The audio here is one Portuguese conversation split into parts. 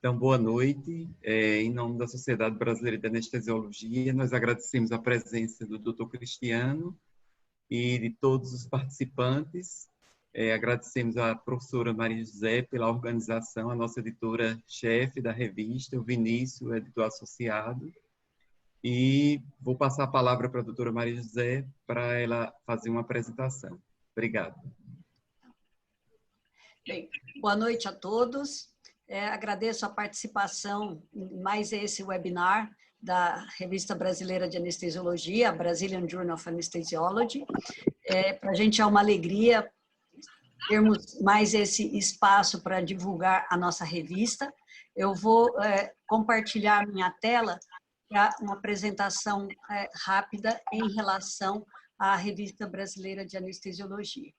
Então, boa noite. Em nome da Sociedade Brasileira de Anestesiologia, nós agradecemos a presença do Dr. Cristiano e de todos os participantes. Agradecemos à professora Maria José pela organização, a nossa editora-chefe da revista, o Vinícius, editor associado. E vou passar a palavra para a doutora Maria José para ela fazer uma apresentação. Obrigado. Bem, boa noite a todos. Agradeço a participação em mais esse webinar da Revista Brasileira de Anestesiologia, a Brazilian Journal of Anesthesiology. Para a gente é uma alegria termos mais esse espaço para divulgar a nossa revista. Eu vou compartilhar minha tela para uma apresentação rápida em relação à Revista Brasileira de Anestesiologia.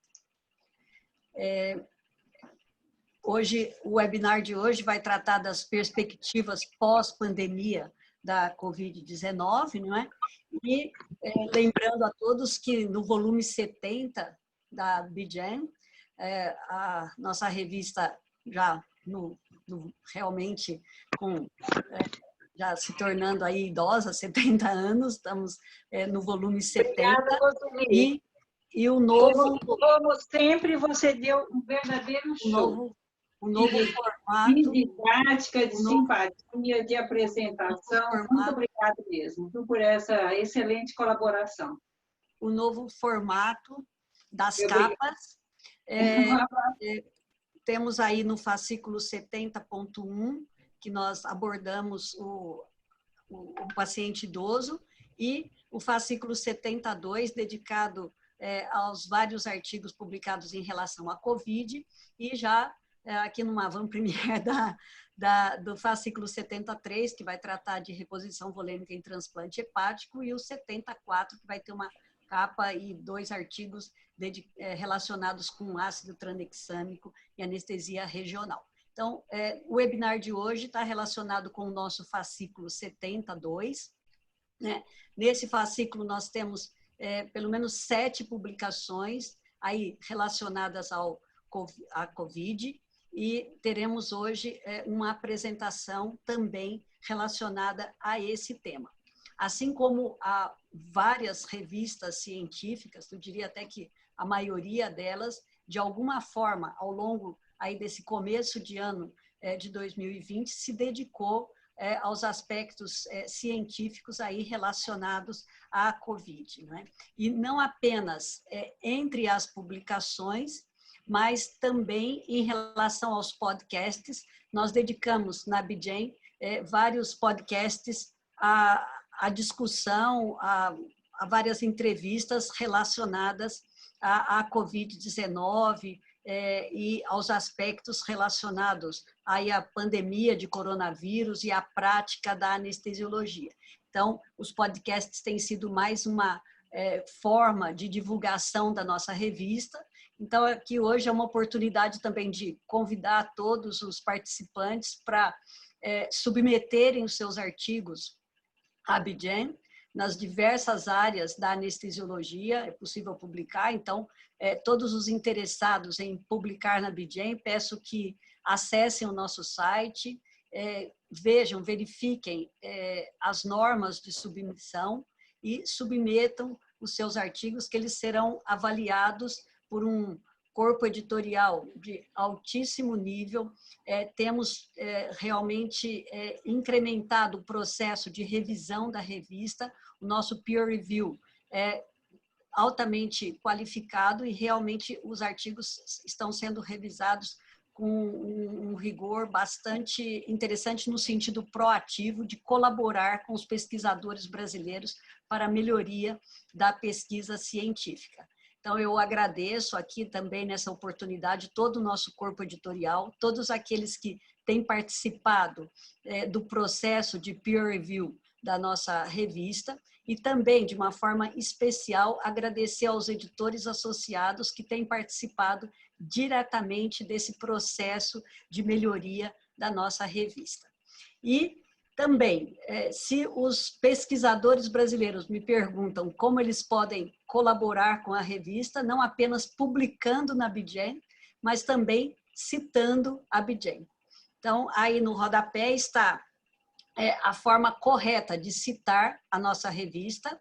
Hoje, o webinar de hoje vai tratar das perspectivas pós-pandemia da Covid-19, não é? E lembrando a todos que no volume 70 da BJAN, a nossa revista já realmente já se tornando aí idosa, 70 anos, estamos no volume 70. Obrigada, e o novo... Como sempre, você deu um verdadeiro show. O novo formato... De didática, de simpatia, de apresentação. Muito obrigada mesmo por essa excelente colaboração. O novo formato das capas. Temos aí no fascículo 70.1, que nós abordamos o paciente idoso, e o fascículo 72, dedicado aos vários artigos publicados em relação à Covid, e já aqui numa avant-première do fascículo 73, que vai tratar de reposição volêmica em transplante hepático, e o 74, que vai ter uma capa e 2 artigos relacionados com ácido tranexâmico e anestesia regional. Então, o webinar de hoje está relacionado com o nosso fascículo 72. Né? Nesse fascículo, nós temos pelo menos 7 publicações aí relacionadas à Covid, e teremos hoje uma apresentação também relacionada a esse tema. Assim como há várias revistas científicas, eu diria até que a maioria delas, de alguma forma, ao longo aí desse começo de ano de 2020, se dedicou aos aspectos científicos aí relacionados à Covid, né? E não apenas entre as publicações, mas também em relação aos podcasts. Nós dedicamos na BJAN vários podcasts à discussão, a várias entrevistas relacionadas à Covid-19 e aos aspectos relacionados aí à pandemia de coronavírus e à prática da anestesiologia. Então, os podcasts têm sido mais uma forma de divulgação da nossa revista. Então, aqui hoje é uma oportunidade também de convidar todos os participantes para submeterem os seus artigos à BJAN, nas diversas áreas da anestesiologia, é possível publicar. Então, todos os interessados em publicar na BJAN, peço que acessem o nosso site, vejam, verifiquem as normas de submissão e submetam os seus artigos, que eles serão avaliados por um corpo editorial de altíssimo nível. Temos realmente incrementado o processo de revisão da revista. O nosso peer review é altamente qualificado e realmente os artigos estão sendo revisados com um rigor bastante interessante no sentido proativo de colaborar com os pesquisadores brasileiros para a melhoria da pesquisa científica. Então, eu agradeço aqui também nessa oportunidade todo o nosso corpo editorial, todos aqueles que têm participado do processo de peer review da nossa revista, e também, de uma forma especial, agradecer aos editores associados que têm participado diretamente desse processo de melhoria da nossa revista. E também, se os pesquisadores brasileiros me perguntam como eles podem colaborar com a revista, não apenas publicando na BJAN, mas também citando a BJAN. Então, aí no rodapé está a forma correta de citar a nossa revista.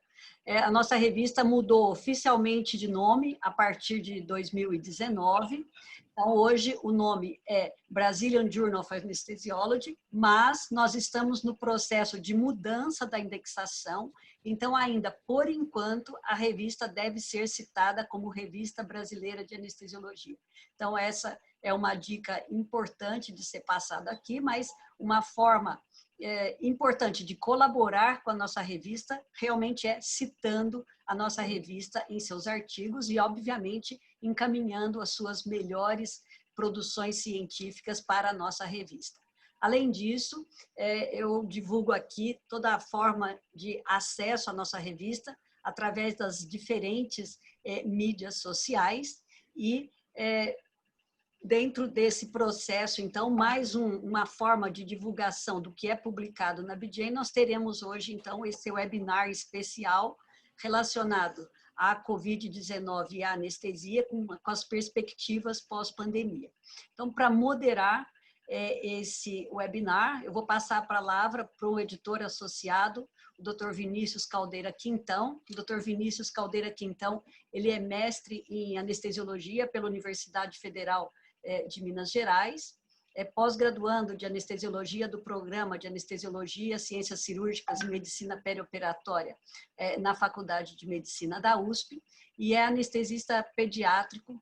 A nossa revista mudou oficialmente de nome a partir de 2019. Então, hoje o nome é Brazilian Journal of Anesthesiology, mas nós estamos no processo de mudança da indexação. Então, ainda por enquanto, a revista deve ser citada como Revista Brasileira de Anestesiologia. Então, essa é uma dica importante de ser passada aqui, mas uma forma importante de colaborar com a nossa revista realmente é citando a nossa revista em seus artigos e, obviamente, encaminhando as suas melhores produções científicas para a nossa revista. Além disso, eu divulgo aqui toda a forma de acesso à nossa revista através das diferentes mídias sociais e dentro desse processo, então, mais uma forma de divulgação do que é publicado na BJ, nós teremos hoje, então, esse webinar especial relacionado à Covid-19 e à anestesia com as perspectivas pós-pandemia. Então, para moderar esse webinar, eu vou passar a palavra para o editor associado, o Dr. Vinícius Caldeira Quintão. O Dr. Vinícius Caldeira Quintão, ele é mestre em anestesiologia pela Universidade Federal de Minas Gerais, é pós-graduando de anestesiologia do programa de anestesiologia, ciências cirúrgicas e medicina perioperatória na Faculdade de Medicina da USP e é anestesista pediátrico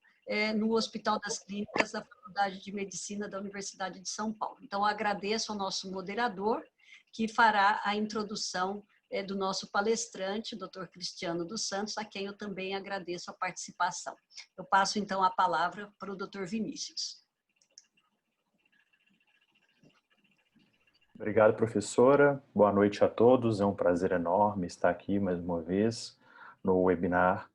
no Hospital das Clínicas da Faculdade de Medicina da Universidade de São Paulo. Então, agradeço ao nosso moderador, que fará a introdução do nosso palestrante, o Dr. Cristiano dos Santos, a quem eu também agradeço a participação. Eu passo, então, a palavra para o Dr. Vinícius. Obrigado, professora. Boa noite a todos. É um prazer enorme estar aqui mais uma vez no webinar,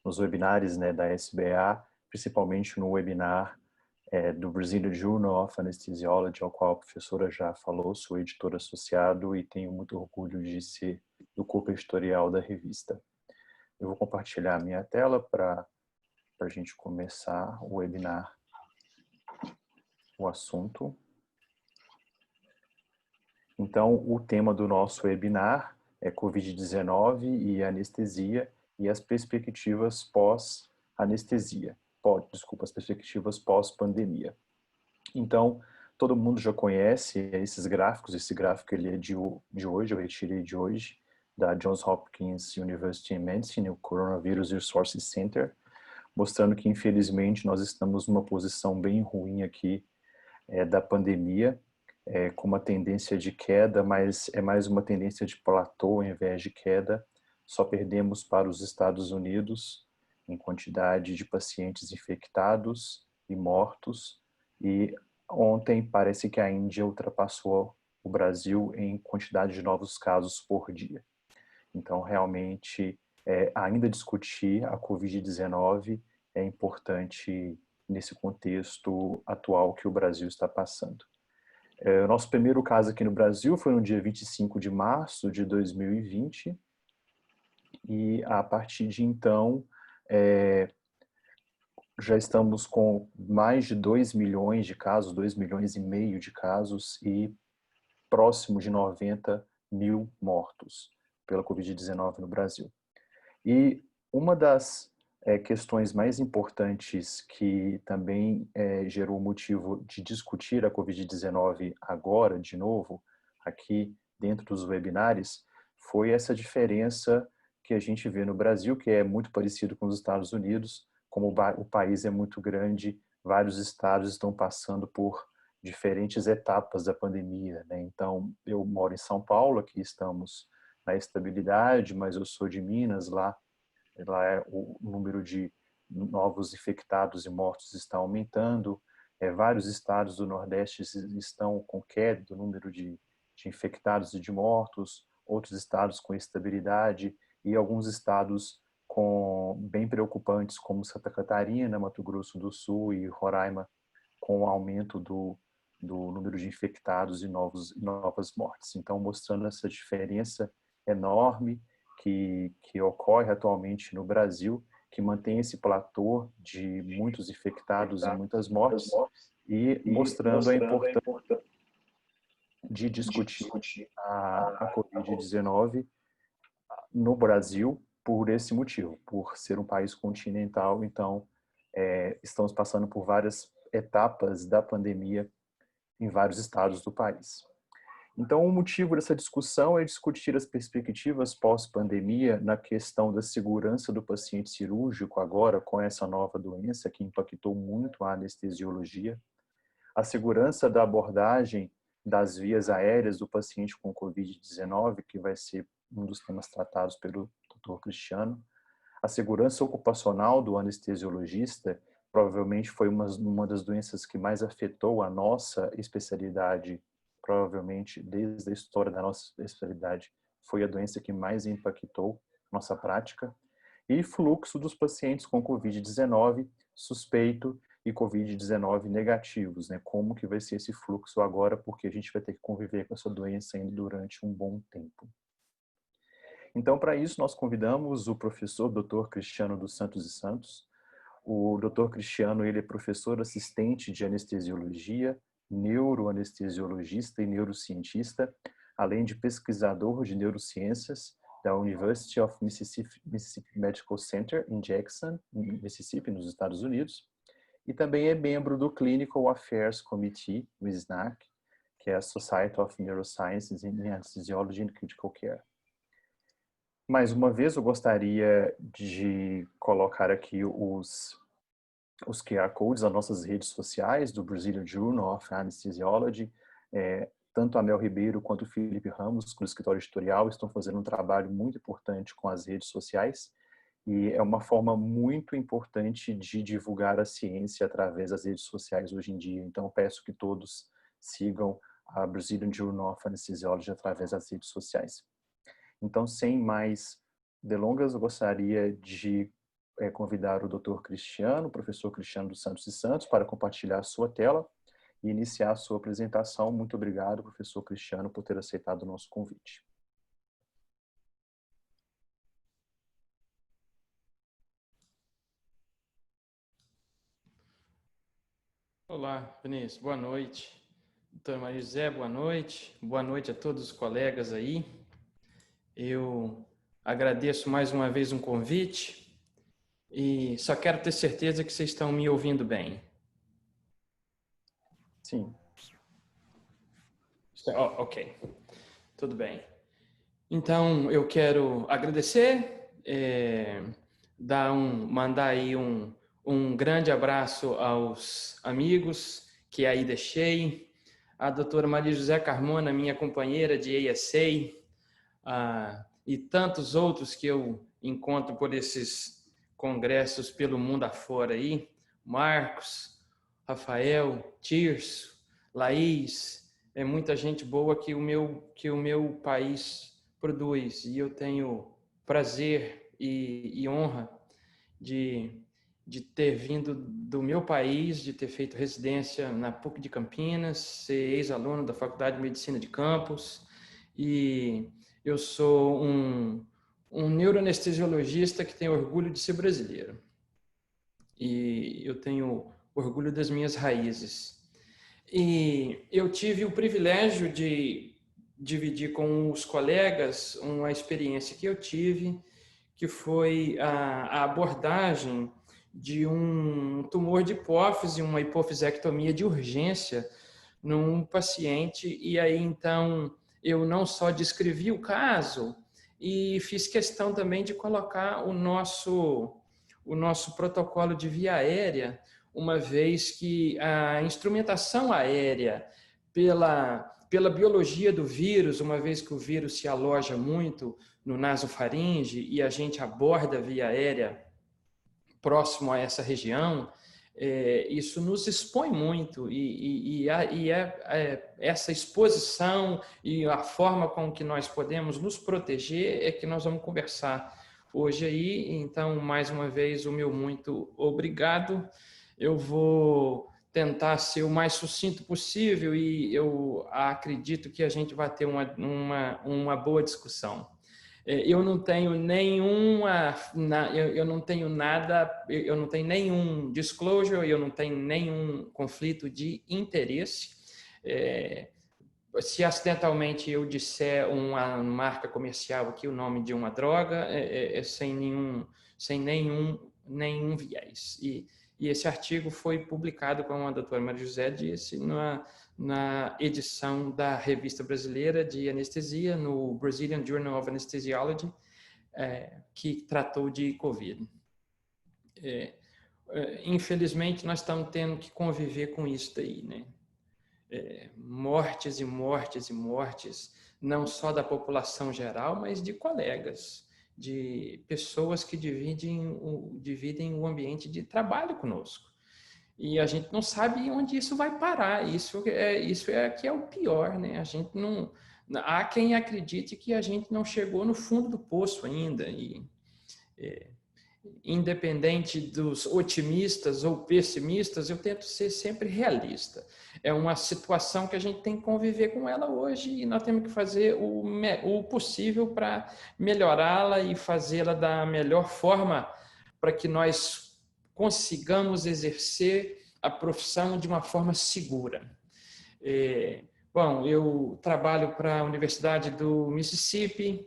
nos webinários da SBA, principalmente no webinar do Brazilian Journal of Anesthesiology, ao qual a professora já falou, sou editor associado e tenho muito orgulho de ser do corpo editorial da revista. Eu vou compartilhar a minha tela para a gente começar o webinar, o assunto. Então, o tema do nosso webinar é Covid-19 e anestesia e as perspectivas pós-anestesia. As perspectivas pós-pandemia. Então, todo mundo já conhece esses gráficos. Esse gráfico ele é de hoje, eu retirei de hoje, da Johns Hopkins University in Medicine, o Coronavirus Resource Center, mostrando que, infelizmente, nós estamos numa posição bem ruim aqui da pandemia, com uma tendência de queda, mas é mais uma tendência de platô ao invés de queda. Só perdemos para os Estados Unidos em quantidade de pacientes infectados e mortos, e ontem parece que a Índia ultrapassou o Brasil em quantidade de novos casos por dia. Então, realmente, ainda discutir a Covid-19 é importante nesse contexto atual que o Brasil está passando. O nosso primeiro caso aqui no Brasil foi no dia 25 de março de 2020, e a partir de então, já estamos com mais de 2 milhões de casos, 2 milhões e meio de casos e próximo de 90 mil mortos pela Covid-19 no Brasil. E uma das questões mais importantes que também gerou motivo de discutir a Covid-19 agora, de novo, aqui dentro dos webinários, foi essa diferença que a gente vê no Brasil, que é muito parecido com os Estados Unidos. Como o país é muito grande, vários estados estão passando por diferentes etapas da pandemia, né? Então, eu moro em São Paulo, aqui estamos na estabilidade, mas eu sou de Minas, lá o número de novos infectados e mortos está aumentando. Vários estados do Nordeste estão com queda do número de infectados e de mortos, outros estados com estabilidade e alguns estados bem preocupantes, como Santa Catarina, Mato Grosso do Sul e Roraima, com o aumento do número de infectados e novas mortes. Então, mostrando essa diferença enorme que ocorre atualmente no Brasil, que mantém esse platô de muitos infectados e muitas mortes, e mostrando a importância de discutir a Covid-19 no Brasil por esse motivo, por ser um país continental. Então, estamos passando por várias etapas da pandemia em vários estados do país. Então, o motivo dessa discussão é discutir as perspectivas pós-pandemia na questão da segurança do paciente cirúrgico agora com essa nova doença que impactou muito a anestesiologia, a segurança da abordagem das vias aéreas do paciente com Covid-19, que vai ser um dos temas tratados pelo Dr. Cristiano, a segurança ocupacional do anestesiologista, provavelmente foi uma das doenças que mais afetou a nossa especialidade, provavelmente desde a história da nossa especialidade, foi a doença que mais impactou nossa prática, e fluxo dos pacientes com Covid-19 suspeito e Covid-19 negativos, né? Como que vai ser esse fluxo agora, porque a gente vai ter que conviver com essa doença ainda durante um bom tempo. Então, para isso, nós convidamos o professor Dr. Cristiano dos Santos e Santos. O Dr. Cristiano, ele é professor assistente de anestesiologia, neuroanestesiologista e neurocientista, além de pesquisador de neurociências da University of Mississippi Medical Center em Jackson, Mississippi, nos Estados Unidos, e também é membro do Clinical Affairs Committee, o SNAC, que é a Society of Neurosciences in Anesthesiology and Critical Care. Mais uma vez, eu gostaria de colocar aqui os QR Codes das nossas redes sociais, do Brazilian Journal of Anesthesiology. Tanto a Mel Ribeiro quanto o Felipe Ramos, do escritório editorial, estão fazendo um trabalho muito importante com as redes sociais. E é uma forma muito importante de divulgar a ciência através das redes sociais hoje em dia. Então, peço que todos sigam a Brazilian Journal of Anesthesiology através das redes sociais. Então, sem mais delongas, eu gostaria de convidar o Dr. Cristiano, o professor Cristiano dos Santos e Santos, para compartilhar a sua tela e iniciar a sua apresentação. Muito obrigado, professor Cristiano, por ter aceitado o nosso convite. Olá, Vinícius, boa noite. Doutora Maria José, boa noite. Boa noite a todos os colegas aí. Eu agradeço mais uma vez um convite e só quero ter certeza que vocês estão me ouvindo bem. Sim. Ok, tudo bem. Então, eu quero agradecer, mandar aí um grande abraço aos amigos que aí deixei, a doutora Maria José Carmona, minha companheira de ASA, e tantos outros que eu encontro por esses congressos pelo mundo afora aí, Marcos, Rafael, Tirso, Laís, é muita gente boa que o meu país produz, e eu tenho prazer e honra de ter vindo do meu país, de ter feito residência na PUC de Campinas, ser ex-aluno da Faculdade de Medicina de Campos, e eu sou um neuroanestesiologista que tem orgulho de ser brasileiro. E eu tenho orgulho das minhas raízes. E eu tive o privilégio de dividir com os colegas uma experiência que eu tive, que foi a abordagem de um tumor de hipófise, uma hipofisectomia de urgência num paciente. E aí, então, eu não só descrevi o caso, e fiz questão também de colocar o nosso protocolo de via aérea, uma vez que a instrumentação aérea, pela biologia do vírus, uma vez que o vírus se aloja muito no nasofaringe e a gente aborda a via aérea próximo a essa região, isso nos expõe muito, essa exposição e a forma com que nós podemos nos proteger é que nós vamos conversar hoje aí. Então, mais uma vez, o meu muito obrigado. Eu vou tentar ser o mais sucinto possível e eu acredito que a gente vai ter uma boa discussão. Eu não tenho nenhum disclosure, eu não tenho nenhum conflito de interesse. se acidentalmente eu disser uma marca comercial aqui, o nome de uma droga, sem nenhum viés. E esse artigo foi publicado, como a doutora Maria José disse, na edição da Revista Brasileira de Anestesia, no Brazilian Journal of Anesthesiology, que tratou de COVID. Infelizmente, nós estamos tendo que conviver com isso daí, né? Mortes e mortes e mortes, não só da população geral, mas de colegas, de pessoas que dividem o ambiente de trabalho conosco. E a gente não sabe onde isso vai parar. Isso é que é o pior, né? A gente não, há quem acredite que a gente não chegou no fundo do poço ainda. Independente dos otimistas ou pessimistas, eu tento ser sempre realista. É uma situação que a gente tem que conviver com ela hoje e nós temos que fazer o possível para melhorá-la e fazê-la da melhor forma para que nós consigamos exercer a profissão de uma forma segura. Bom, eu trabalho para a Universidade do Mississippi,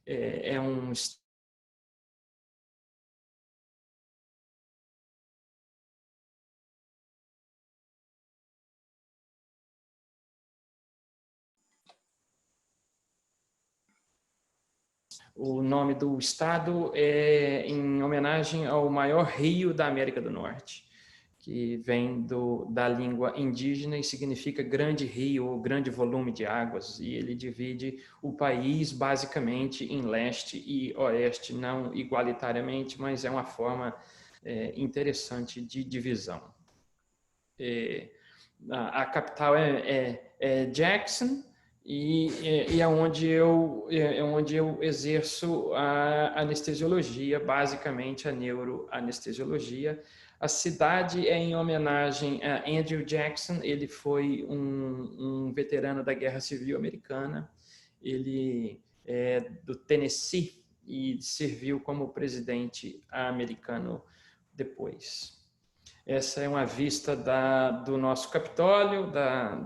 é um O nome do estado é em homenagem ao maior rio da América do Norte, que vem da língua indígena e significa grande rio ou grande volume de águas. E ele divide o país basicamente em leste e oeste, não igualitariamente, mas é uma forma interessante de divisão. A capital é Jackson, e é onde eu exerço a anestesiologia, basicamente a neuroanestesiologia. A cidade é em homenagem a Andrew Jackson. Ele foi um veterano da Guerra Civil Americana. Ele é do Tennessee e serviu como presidente americano depois. Essa é uma vista do nosso Capitólio,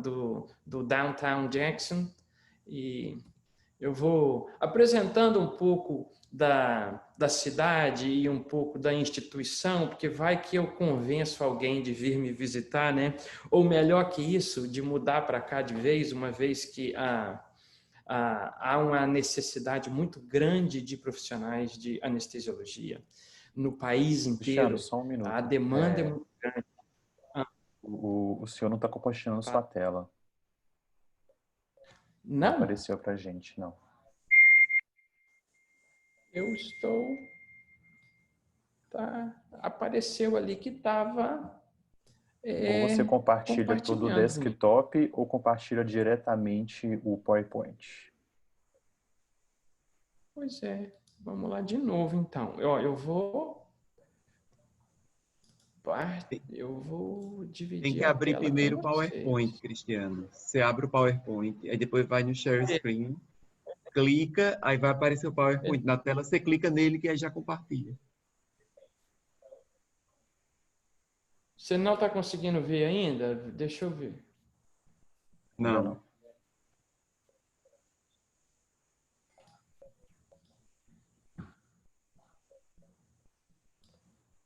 do Downtown Jackson, e eu vou apresentando um pouco da cidade e um pouco da instituição, porque vai que eu convenço alguém de vir me visitar, né? Ou melhor que isso, de mudar para cá de vez, uma vez que há uma necessidade muito grande de profissionais de anestesiologia no país inteiro. Cristiano, só um minuto. A demanda é muito grande. O senhor não está compartilhando sua tela. Não Não, apareceu para a gente, não. eu estou... apareceu ali que estava Ou você compartilha todo o compartilhando. desktop ou compartilha diretamente o PowerPoint. Pois é, vamos lá de novo então. Eu vou dividir Tem que a abrir tela primeiro com o PowerPoint, vocês. Cristiano. Você abre o PowerPoint, aí depois vai no Share Screen, clica, aí vai aparecer o PowerPoint na tela, você clica nele que aí já compartilha. Você não está conseguindo ver ainda? Deixa eu ver. Ainda Não. não.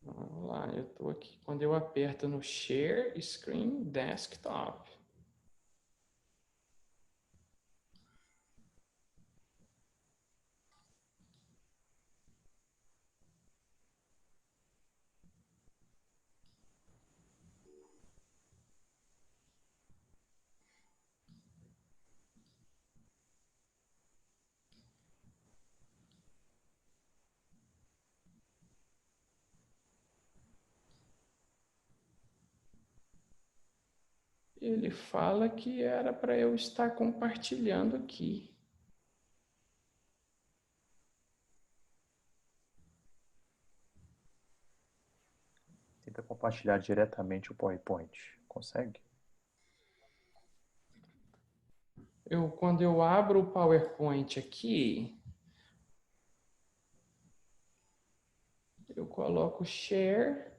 Vamos lá, eu estou aqui. Quando eu aperto no Share Screen Desktop. Ele fala que era para eu estar compartilhando aqui. Tenta compartilhar diretamente o PowerPoint. Consegue? Quando eu abro o PowerPoint aqui, eu coloco Share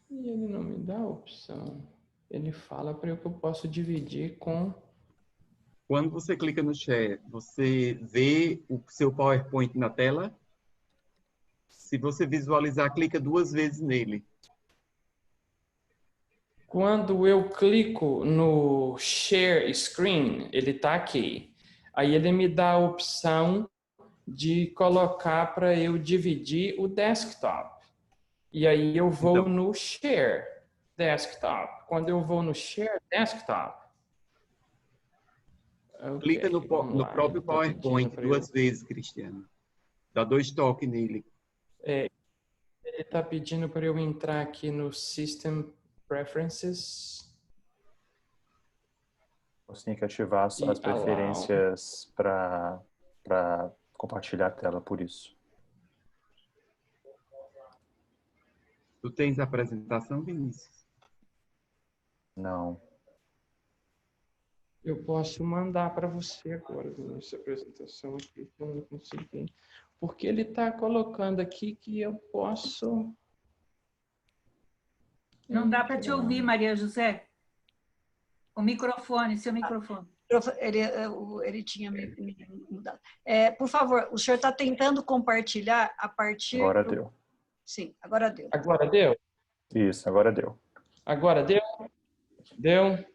e ele não me dá a opção. Ele fala para eu que eu posso dividir com... Quando você clica no share, você vê o seu PowerPoint na tela? Se você visualizar, clica 2 vezes nele. Quando eu clico no Share Screen, ele está aqui. Aí ele me dá a opção de colocar para eu dividir o desktop. E aí eu vou Então, no Share Desktop. Quando eu vou no Share Desktop, clica ok, vamos no lá. Ele próprio está pedindo PowerPoint para 2 eu... vezes, Cristiano. Dá 2 toques nele. Ele está pedindo para eu entrar aqui no System Preferences. Você tem que ativar as E allow. preferências para compartilhar a tela, por isso. Tu tens a apresentação, Vinícius? Não. Eu posso mandar para você agora, essa apresentação aqui, que eu não consegui. Porque ele está colocando aqui que eu posso... Não dá para te ouvir, Maria José. O microfone, seu microfone. Ele tinha me mudado. Por favor, o senhor está tentando compartilhar a partir... Agora deu. Sim, agora deu. Agora deu? Isso, agora deu. Agora deu? Deu?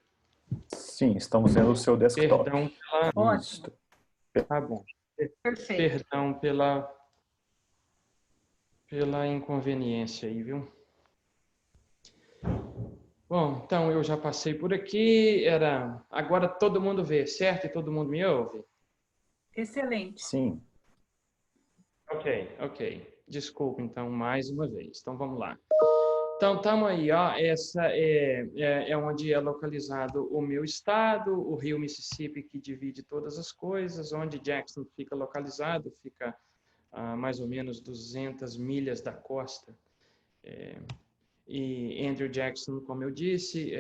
Sim, estamos vendo o seu desktop. Perdão pela... Isso. Tá bom. Perfeito. Perdão pela inconveniência aí, viu? Bom, então eu já passei por aqui. Agora todo mundo vê, certo? E todo mundo me ouve? Excelente. Sim. Ok. Desculpa, então, mais uma vez. Então, vamos lá. Então, estamos aí, ó. Essa é onde é localizado o meu estado, o rio Mississippi, que divide todas as coisas, onde Jackson fica localizado, fica a mais ou menos 200 milhas da costa. E Andrew Jackson, como eu disse,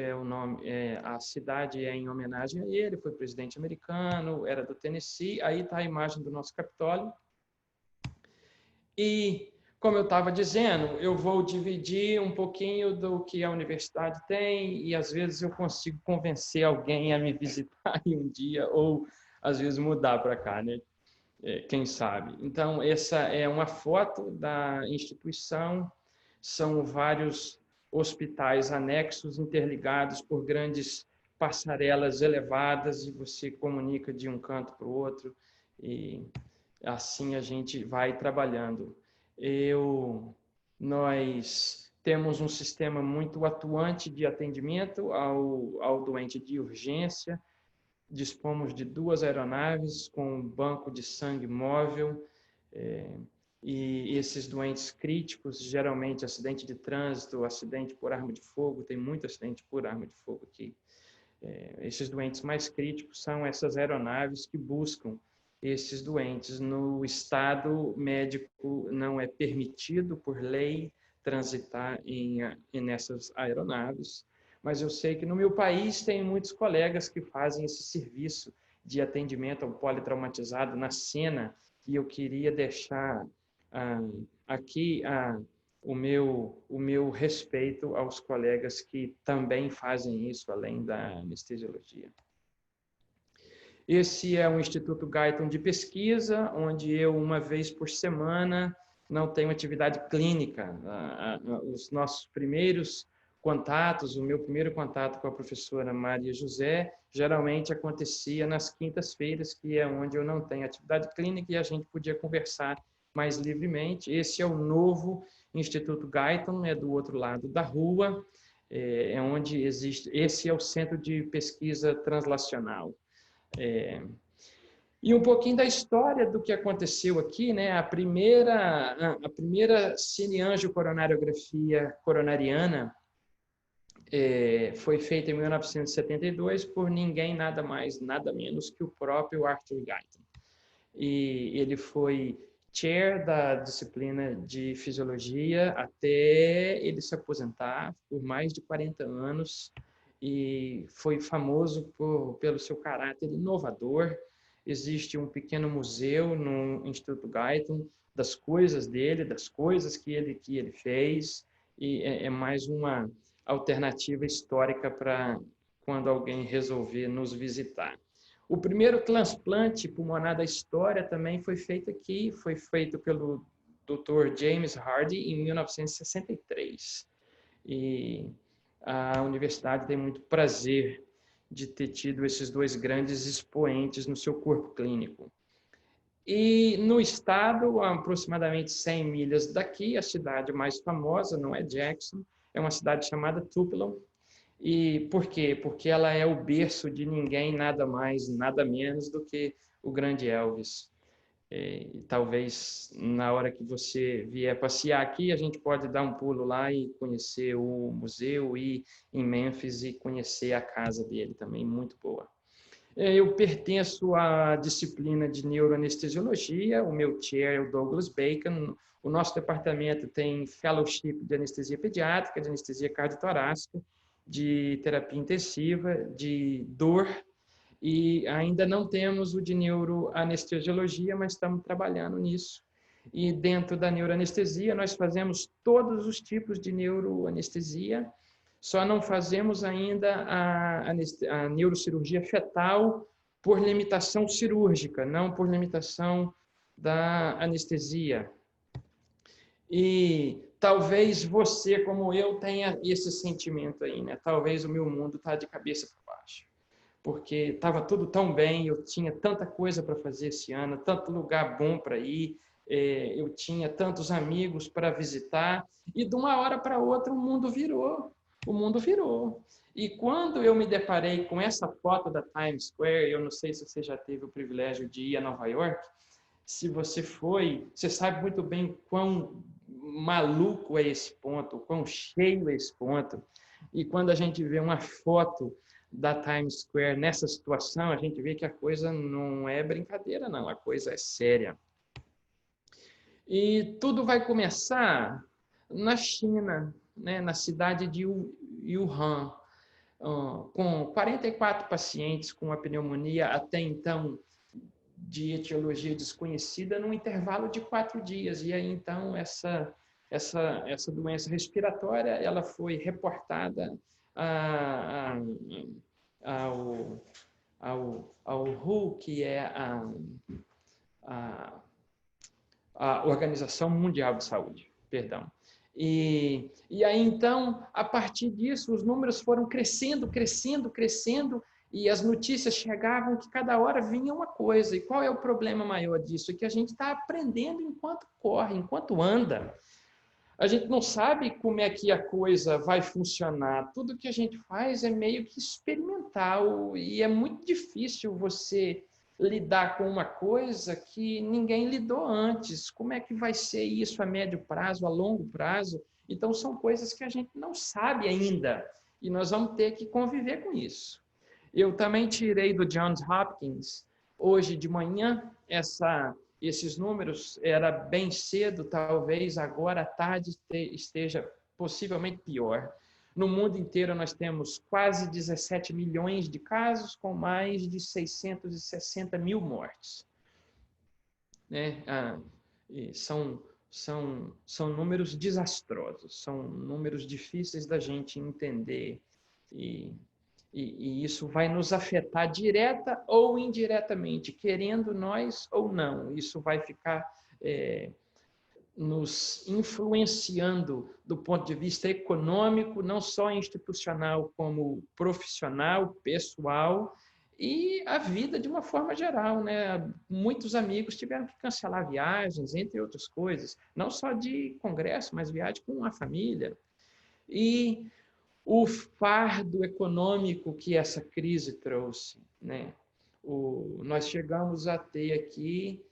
a cidade é em homenagem a ele, foi presidente americano, era do Tennessee. Aí está a imagem do nosso Capitólio. E, como eu estava dizendo, eu vou dividir um pouquinho do que a universidade tem e, às vezes, eu consigo convencer alguém a me visitar em um dia ou, às vezes, mudar para cá, né? Quem sabe. Então, essa é uma foto da instituição. São vários hospitais anexos interligados por grandes passarelas elevadas e você comunica de um canto para o outro e assim a gente vai trabalhando. Nós temos um sistema muito atuante de atendimento ao doente de urgência. Dispomos de 2 aeronaves com um banco de sangue móvel. E esses doentes críticos, geralmente acidente de trânsito, acidente por arma de fogo, tem muito acidente por arma de fogo aqui. Esses doentes mais críticos são essas aeronaves que buscam esses doentes. No estado médico não é permitido por lei transitar nessas aeronaves, mas eu sei que no meu país tem muitos colegas que fazem esse serviço de atendimento ao politraumatizado na Sena, e eu queria deixar aqui o meu respeito aos colegas que também fazem isso, além da anestesiologia. Esse é o Instituto Guyton de pesquisa, onde eu, uma vez por semana, não tenho atividade clínica. Os nossos primeiros contatos, o meu primeiro contato com a professora Maria José, geralmente acontecia nas quintas-feiras, que é onde eu não tenho atividade clínica e a gente podia conversar mais livremente. Esse é o novo Instituto Guyton, é do outro lado da rua, é onde existe. Esse é o Centro de Pesquisa Translacional. E um pouquinho da história do que aconteceu aqui, né? A primeira cineangiocoronariografia coronariana foi feita em 1972 por ninguém, nada mais, nada menos que o próprio Arthur Guyton. E ele foi chair da disciplina de fisiologia até ele se aposentar por mais de 40 anos e foi famoso pelo seu caráter inovador. Existe um pequeno museu no Instituto Guyton das coisas dele, das coisas que ele fez, e é mais alternativa histórica para quando alguém resolver nos visitar. O primeiro transplante pulmonar da história também foi feito aqui, foi feito pelo Dr. James Hardy em 1963. E a universidade tem muito prazer de ter tido esses dois grandes expoentes no seu corpo clínico. E no estado, a aproximadamente 100 milhas daqui, a cidade mais famosa não é Jackson, é uma cidade chamada Tupelo. E por quê? Porque ela é o berço de ninguém, nada mais, nada menos do que o grande Elvis. E talvez na hora que você vier passear aqui, a gente pode dar um pulo lá e conhecer o museu, ir em Memphis e conhecer a casa dele também, muito boa. Eu pertenço à disciplina de neuroanestesiologia, o meu chair é o Douglas Bacon. O nosso departamento tem fellowship de anestesia pediátrica, de anestesia cardiotorácica, de terapia intensiva, de dor, e ainda não temos o de neuroanestesiologia, mas estamos trabalhando nisso. E dentro da neuroanestesia, nós fazemos todos os tipos de neuroanestesia, só não fazemos ainda a neurocirurgia fetal por limitação cirúrgica, não por limitação da anestesia. E talvez você, como eu, tenha esse sentimento aí, né? Talvez o meu mundo está de cabeça para baixo, porque estava tudo tão bem, eu tinha tanta coisa para fazer esse ano, tanto lugar bom para ir, eu tinha tantos amigos para visitar, e de uma hora para outra o mundo virou. O mundo virou. E quando eu me deparei com essa foto da Times Square, eu não sei se você já teve o privilégio de ir a Nova York, se você foi, você sabe muito bem quão maluco é esse ponto, quão cheio é esse ponto. E quando a gente vê uma foto da Times Square nessa situação, a gente vê que a coisa não é brincadeira, não, a coisa é séria. E tudo vai começar na China, né, na cidade de Wuhan, com 44 pacientes com a pneumonia até então de etiologia desconhecida num intervalo de 4 dias. E aí, então, essa doença respiratória ela foi reportada ao WHO, que é a Organização Mundial de Saúde, perdão. E aí, então, a partir disso, os números foram crescendo, e as notícias chegavam que cada hora vinha uma coisa. E qual é o problema maior disso? É que a gente está aprendendo enquanto corre, enquanto anda. A gente não sabe como é que a coisa vai funcionar. Tudo que a gente faz é meio que experimental, e é muito difícil você lidar com uma coisa que ninguém lidou antes. Como é que vai ser isso a médio prazo, a longo prazo? Então, são coisas que a gente não sabe ainda, e nós vamos ter que conviver com isso. Eu também tirei do Johns Hopkins, hoje de manhã, esses números, era bem cedo, talvez agora à tarde esteja possivelmente pior. No mundo inteiro, nós temos quase 17 milhões de casos, com mais de 660 mil mortes. Né? São números desastrosos, são números difíceis da gente entender, e isso vai nos afetar direta ou indiretamente, querendo nós ou não. Isso vai ficar nos influenciando do ponto de vista econômico, não só institucional, como profissional, pessoal, e a vida de uma forma geral, né? Muitos amigos tiveram que cancelar viagens, entre outras coisas, não só de congresso, mas viagem com a família. E o fardo econômico que essa crise trouxe, né? Nós chegamos a ter aqui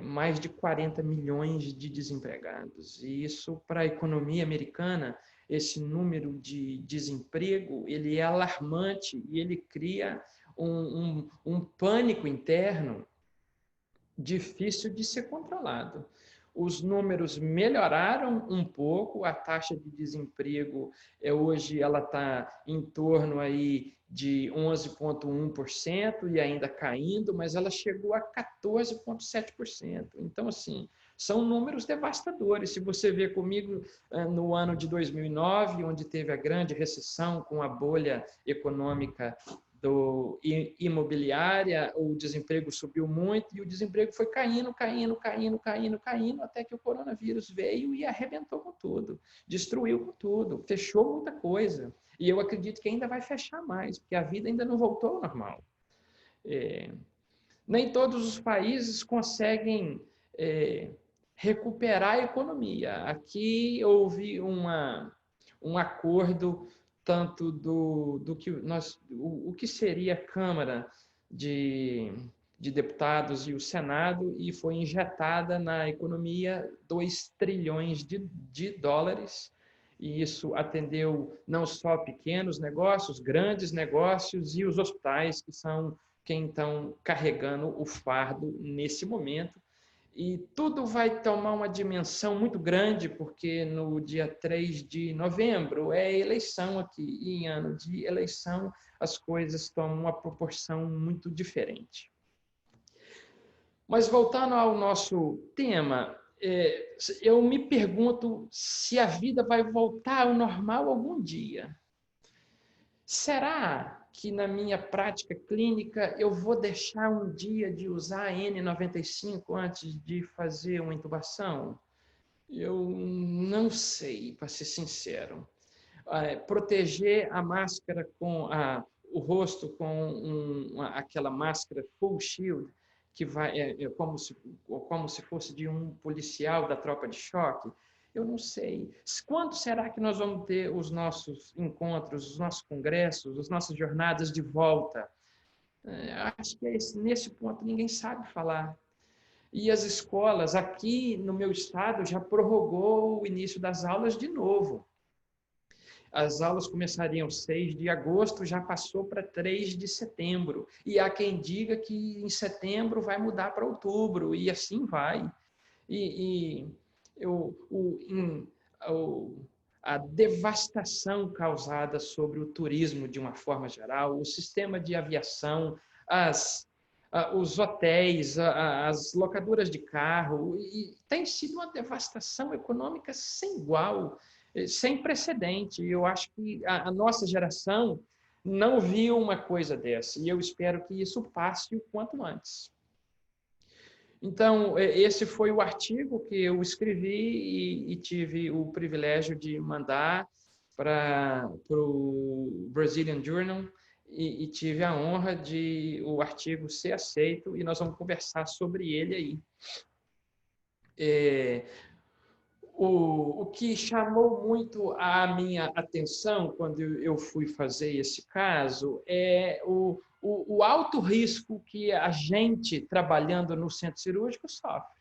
mais de 40 milhões de desempregados. E isso, para a economia americana, esse número de desemprego, ele é alarmante, e ele cria um pânico interno difícil de ser controlado. Os números melhoraram um pouco, a taxa de desemprego hoje ela está em torno aí de 11,1% e ainda caindo, mas ela chegou a 14,7%. Então, assim, São números devastadores. Se você vê comigo no ano de 2009, onde teve a grande recessão com a bolha econômica imobiliária, o desemprego subiu muito e o desemprego foi caindo, até que o coronavírus veio e arrebentou com tudo, destruiu com tudo, fechou muita coisa. E eu acredito que ainda vai fechar mais, porque a vida ainda não voltou ao normal. Nem todos os países conseguem recuperar a economia. Aqui houve um acordo tanto do que o que seria a Câmara de Deputados e o Senado, e foi injetada na economia 2 trilhões de dólares, e isso atendeu não só pequenos negócios, grandes negócios e os hospitais, que são quem estão carregando o fardo nesse momento. E tudo vai tomar uma dimensão muito grande, porque no dia 3 de novembro é eleição aqui, e em ano de eleição as coisas tomam uma proporção muito diferente. Mas voltando ao nosso tema, eu me pergunto se a vida vai voltar ao normal algum dia. Será que na minha prática clínica eu vou deixar um dia de usar a N95 antes de fazer uma intubação? Eu não sei, para ser sincero. Proteger a máscara o rosto com aquela máscara full shield, que vai como se fosse de um policial da tropa de choque, eu não sei. Quando será que nós vamos ter os nossos encontros, os nossos congressos, as nossas jornadas de volta? Acho que nesse ponto ninguém sabe falar. E as escolas, aqui no meu estado, já prorrogou o início das aulas de novo. As aulas começariam 6 de agosto, já passou para 3 de setembro. E há quem diga que em setembro vai mudar para outubro, e assim vai. A devastação causada sobre o turismo de uma forma geral, o sistema de aviação, os hotéis, as locadoras de carro, e tem sido uma devastação econômica sem igual, sem precedente. Eu acho que a nossa geração não viu uma coisa dessa, e eu espero que isso passe o quanto antes. Então, esse foi o artigo que eu escrevi e tive o privilégio de mandar para o Brazilian Journal, e tive a honra de o artigo ser aceito, e nós vamos conversar sobre ele aí. O que chamou muito a minha atenção quando eu fui fazer esse caso é o alto risco que a gente, trabalhando no centro cirúrgico, sofre.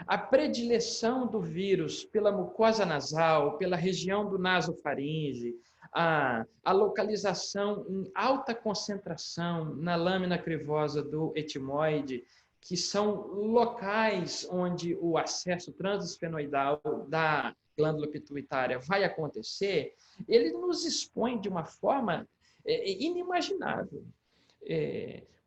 A predileção do vírus pela mucosa nasal, pela região do nasofaringe, a localização em alta concentração na lâmina crivosa do etimoide, que são locais onde o acesso transesfenoidal da glândula pituitária vai acontecer, ele nos expõe de uma forma inimaginável.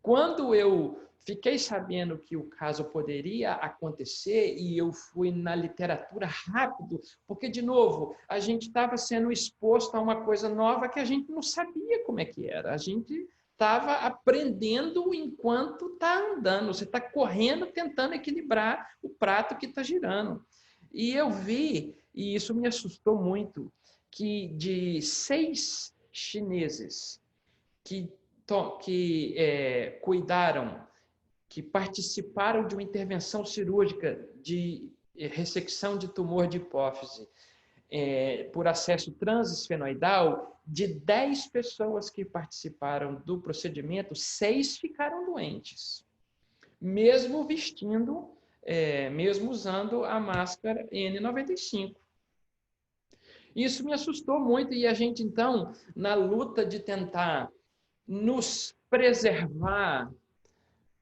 Quando eu fiquei sabendo que o caso poderia acontecer, e eu fui na literatura rápido, porque, de novo, a gente estava sendo exposto a uma coisa nova que a gente não sabia como é que era. A gente estava aprendendo enquanto está andando. Você está correndo, tentando equilibrar o prato que está girando. E eu vi, e isso me assustou muito, que de 6 chineses que cuidaram, que participaram de uma intervenção cirúrgica de ressecção de tumor de hipófise por acesso transesfenoidal, de 10 pessoas que participaram do procedimento, 6 ficaram doentes, mesmo mesmo usando a máscara N95. Isso me assustou muito, e a gente, então, na luta de tentar nos preservar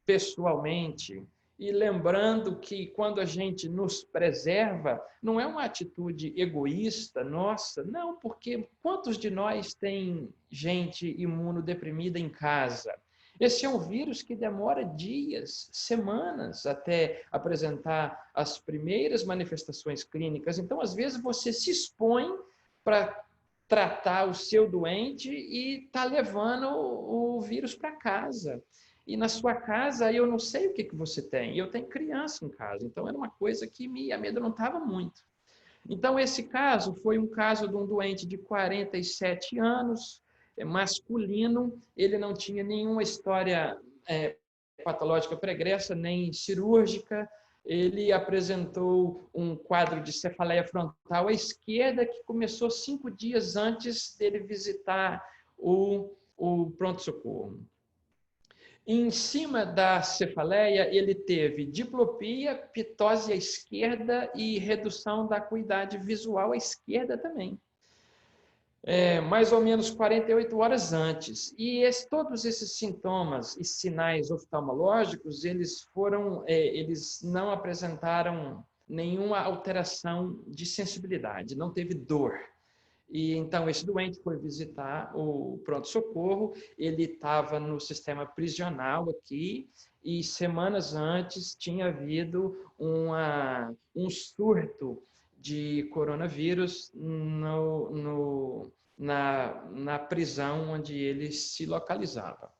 pessoalmente, e lembrando que quando a gente nos preserva, não é uma atitude egoísta nossa, não, porque quantos de nós tem gente imunodeprimida em casa? Esse é um vírus que demora dias, semanas, até apresentar as primeiras manifestações clínicas. Então, às vezes, você se expõe para tratar o seu doente e está levando o vírus para casa. E na sua casa, eu não sei o que você tem. Eu tenho criança em casa, então era uma coisa que me amedrontava muito. Então, esse caso foi um caso de um doente de 47 anos, masculino, ele não tinha nenhuma história patológica pregressa, nem cirúrgica, ele apresentou um quadro de cefaleia frontal à esquerda que começou 5 dias antes dele visitar o pronto-socorro. Em cima da cefaleia, ele teve diplopia, ptose à esquerda e redução da acuidade visual à esquerda também. Mais ou menos 48 horas antes. E todos esses sintomas e sinais oftalmológicos, eles não apresentaram nenhuma alteração de sensibilidade, não teve dor. E então esse doente foi visitar o pronto-socorro, ele estava no sistema prisional aqui, e semanas antes tinha havido um surto de coronavírus na prisão onde ele se localizava.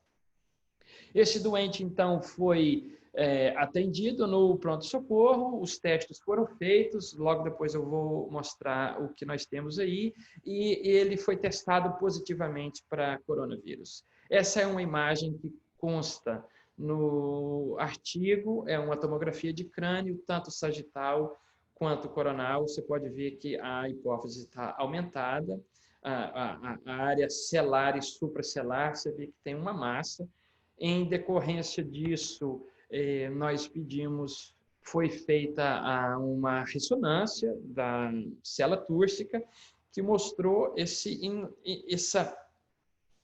Esse doente, então, foi atendido no pronto-socorro, os testes foram feitos, logo depois eu vou mostrar o que nós temos aí, e ele foi testado positivamente para coronavírus. Essa é uma imagem que consta no artigo, é uma tomografia de crânio, tanto sagital quanto coronal. Você pode ver que a hipófise está aumentada, a área celar e supracelar, você vê que tem uma massa. Em decorrência disso, nós pedimos, foi feita uma ressonância da célula túrcica que mostrou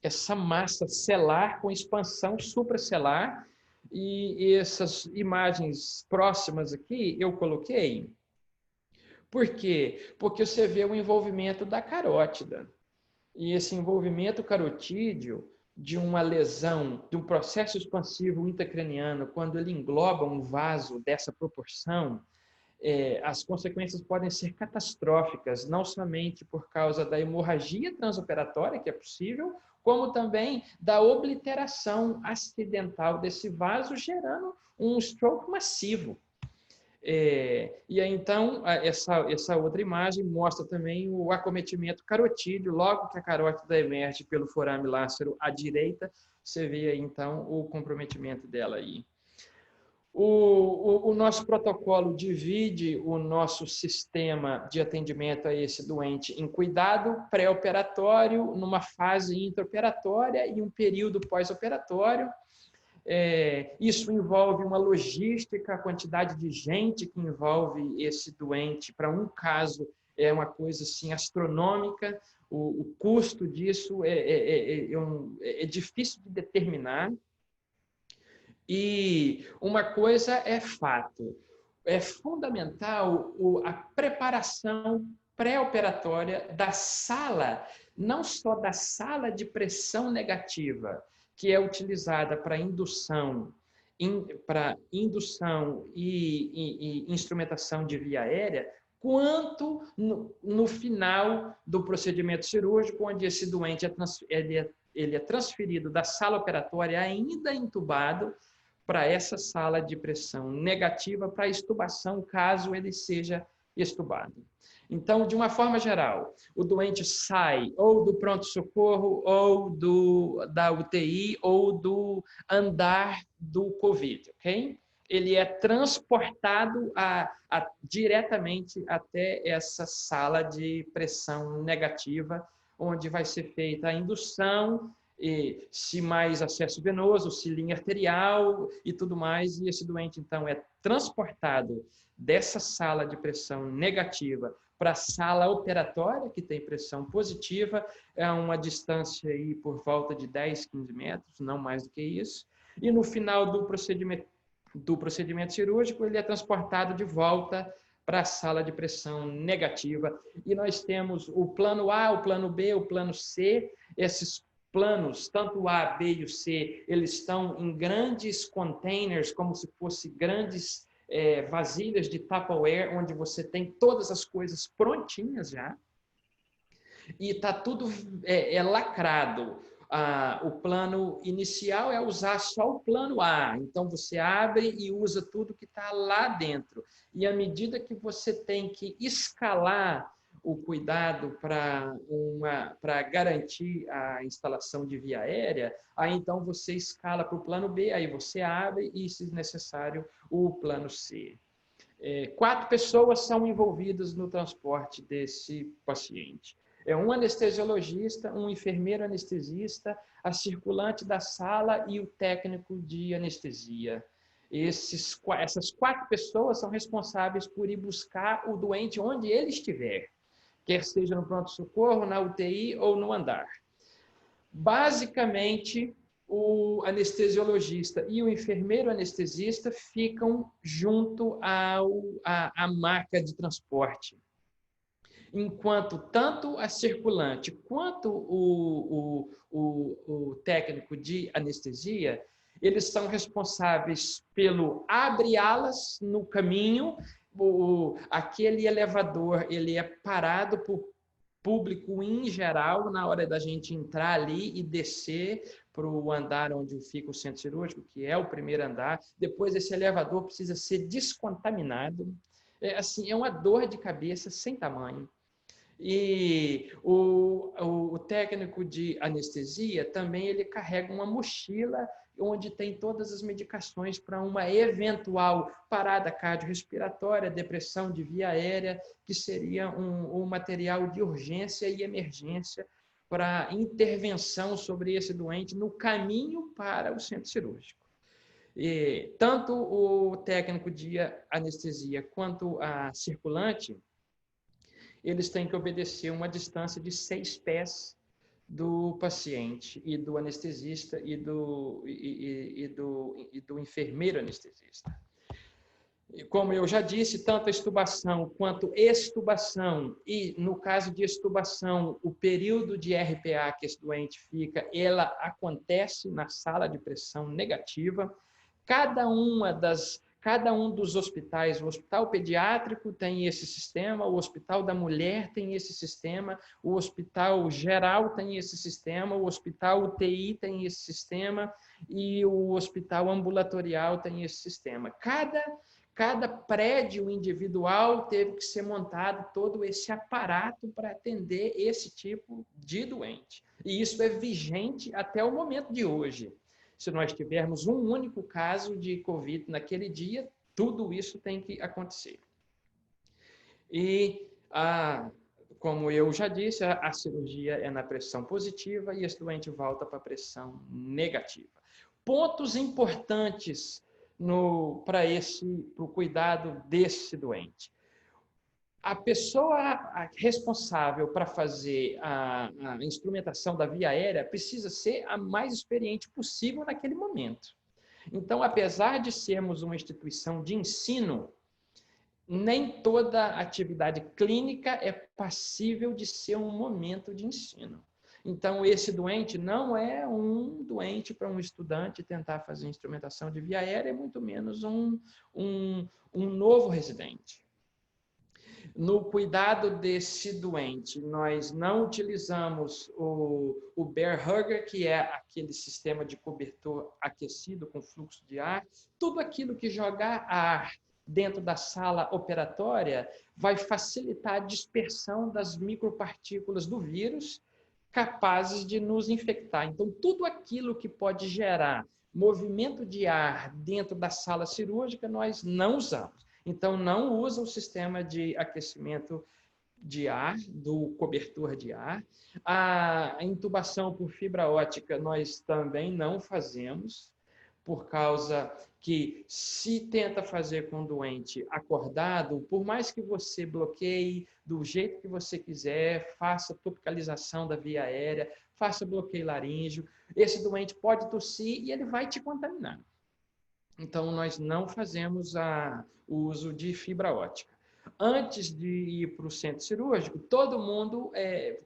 essa massa celar com expansão supracelar, e essas imagens próximas aqui eu coloquei. Por quê? Porque você vê o envolvimento da carótida. E esse envolvimento carotídeo de uma lesão, de um processo expansivo intracraniano, quando ele engloba um vaso dessa proporção, as consequências podem ser catastróficas, não somente por causa da hemorragia transoperatória, que é possível, como também da obliteração acidental desse vaso, gerando um stroke massivo. E aí, então, essa outra imagem mostra também o acometimento carotídeo. Logo que a carótida emerge pelo forame lácero à direita, você vê aí, então, o comprometimento dela aí. O nosso protocolo divide o nosso sistema de atendimento a esse doente em cuidado pré-operatório, numa fase intraoperatória e um período pós-operatório. Isso envolve uma logística, a quantidade de gente que envolve esse doente. Para um caso, é uma coisa assim, astronômica. O custo disso é difícil de determinar. E uma coisa é fato, é fundamental a preparação pré-operatória da sala, não só da sala de pressão negativa, que é utilizada para indução e instrumentação de via aérea, quanto no final do procedimento cirúrgico, onde esse doente ele é transferido da sala operatória ainda entubado para essa sala de pressão negativa para extubação, caso ele seja extubado. Então, de uma forma geral, o doente sai ou do pronto-socorro, ou da UTI, ou do andar do COVID, ok? Ele é transportado diretamente até essa sala de pressão negativa, onde vai ser feita a indução, se mais acesso venoso, se linha arterial e tudo mais, e esse doente, então, é transportado dessa sala de pressão negativa para a sala operatória, que tem pressão positiva, é uma distância aí por volta de 10, 15 metros, não mais do que isso, e no final do procedimento cirúrgico, ele é transportado de volta para a sala de pressão negativa, e nós temos o plano A, o plano B, o plano C. Esses planos, tanto o A, B e o C, eles estão em grandes containers, como se fossem grandes vasilhas de Tupperware, onde você tem todas as coisas prontinhas já, e está tudo lacrado. O plano inicial é usar só o plano A, então você abre e usa tudo que está lá dentro. E à medida que você tem que escalar o cuidado para garantir a instalação de via aérea, aí então você escala para o plano B, aí você abre e, se necessário, o plano C. 4 pessoas são envolvidas no transporte desse paciente. Um anestesiologista, um enfermeiro anestesista, a circulante da sala e o técnico de anestesia. Essas 4 pessoas são responsáveis por ir buscar o doente onde ele estiver, quer seja no pronto-socorro, na UTI ou no andar. Basicamente, o anestesiologista e o enfermeiro anestesista ficam junto à maca de transporte, enquanto tanto a circulante quanto o técnico de anestesia, eles são responsáveis pelo abre-alas no caminho. Aquele elevador ele é parado por público em geral na hora da gente entrar ali e descer para o andar onde fica o centro cirúrgico, que é o primeiro andar. Depois esse elevador precisa ser descontaminado. É uma dor de cabeça sem tamanho. E o técnico de anestesia também ele carrega uma mochila onde tem todas as medicações para uma eventual parada cardiorrespiratória, depressão de via aérea, que seria um material de urgência e emergência para intervenção sobre esse doente no caminho para o centro cirúrgico. E tanto o técnico de anestesia quanto a circulante, eles têm que obedecer uma distância de 6 pés do paciente e do anestesista e do enfermeiro anestesista. E como eu já disse, tanto a extubação quanto extubação, e no caso de extubação, o período de RPA que esse doente fica, ela acontece na sala de pressão negativa. Cada um dos hospitais, o hospital pediátrico tem esse sistema, o hospital da mulher tem esse sistema, o hospital geral tem esse sistema, o hospital UTI tem esse sistema e o hospital ambulatorial tem esse sistema. Cada prédio individual teve que ser montado todo esse aparato para atender esse tipo de doente. E isso é vigente até o momento de hoje. Se nós tivermos um único caso de Covid naquele dia, tudo isso tem que acontecer. E, como eu já disse, a cirurgia é na pressão positiva e esse doente volta para a pressão negativa. Pontos importantes para o cuidado desse doente. A pessoa responsável para fazer a instrumentação da via aérea precisa ser a mais experiente possível naquele momento. Então, apesar de sermos uma instituição de ensino, nem toda atividade clínica é passível de ser um momento de ensino. Então, esse doente não é um doente para um estudante tentar fazer instrumentação de via aérea, é muito menos um novo residente. No cuidado desse doente, nós não utilizamos o Bear Hugger, que é aquele sistema de cobertor aquecido com fluxo de ar. Tudo aquilo que jogar ar dentro da sala operatória vai facilitar a dispersão das micropartículas do vírus capazes de nos infectar. Então, tudo aquilo que pode gerar movimento de ar dentro da sala cirúrgica, nós não usamos. Então, não usa o sistema de aquecimento de ar, do cobertor de ar. A intubação por fibra ótica nós também não fazemos, por causa que se tenta fazer com o doente acordado, por mais que você bloqueie do jeito que você quiser, faça topicalização da via aérea, faça bloqueio laríngeo, esse doente pode tossir e ele vai te contaminar. Então, nós não fazemos o uso de fibra ótica. Antes de ir para o centro cirúrgico, todo mundo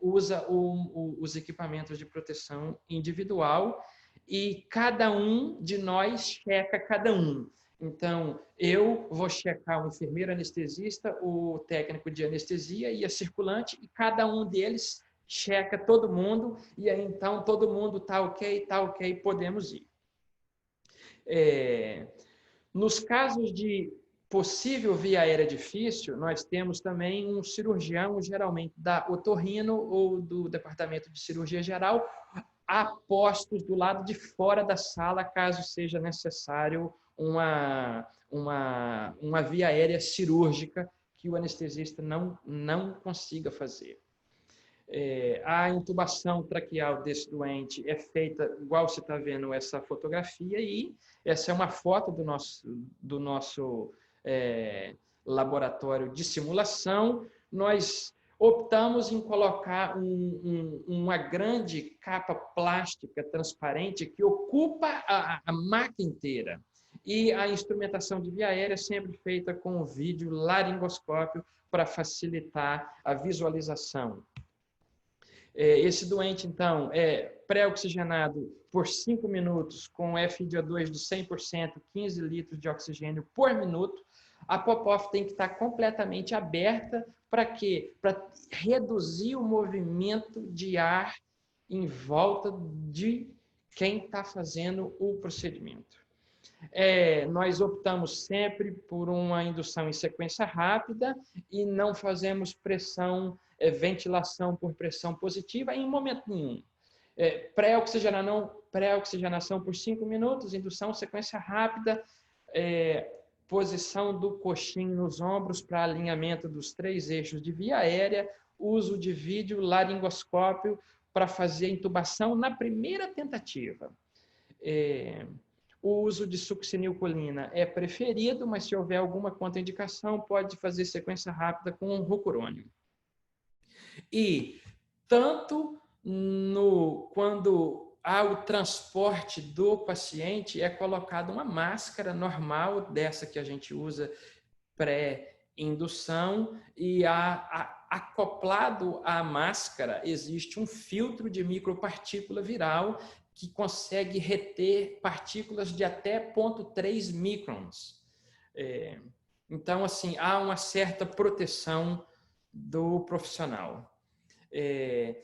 usa os equipamentos de proteção individual e cada um de nós checa cada um. Então, eu vou checar o enfermeiro anestesista, o técnico de anestesia e a circulante, e cada um deles checa todo mundo, e aí então todo mundo está ok, podemos ir. Nos casos de possível via aérea difícil, nós temos também um cirurgião, geralmente da otorrino ou do departamento de cirurgia geral, apostos do lado de fora da sala, caso seja necessário uma via aérea cirúrgica que o anestesista não consiga fazer. A intubação traqueal desse doente é feita, igual você está vendo essa fotografia aí, essa é uma foto do nosso laboratório de simulação. Nós optamos em colocar uma grande capa plástica transparente que ocupa a maca inteira. E a instrumentação de via aérea é sempre feita com o vídeo laringoscópio para facilitar a visualização. Esse doente, então, é pré-oxigenado por 5 minutos com FiO2 de 100%, 15 litros de oxigênio por minuto. A pop-off tem que estar completamente aberta. Para quê? Para reduzir o movimento de ar em volta de quem está fazendo o procedimento. Nós optamos sempre por uma indução em sequência rápida e não fazemos ventilação por pressão positiva em momento nenhum. Pré-oxigenação por 5 minutos, indução sequência rápida, posição do coxim nos ombros para alinhamento dos 3 eixos de via aérea, uso de vídeo laringoscópio para fazer intubação na primeira tentativa. O uso de succinilcolina é preferido, mas se houver alguma contraindicação, pode fazer sequência rápida com rocurônio. E tanto quando há o transporte do paciente, é colocada uma máscara normal, dessa que a gente usa pré-indução, e acoplado à máscara existe um filtro de micropartícula viral que consegue reter partículas de até 0,3 microns. Então, assim, há uma certa proteção do profissional.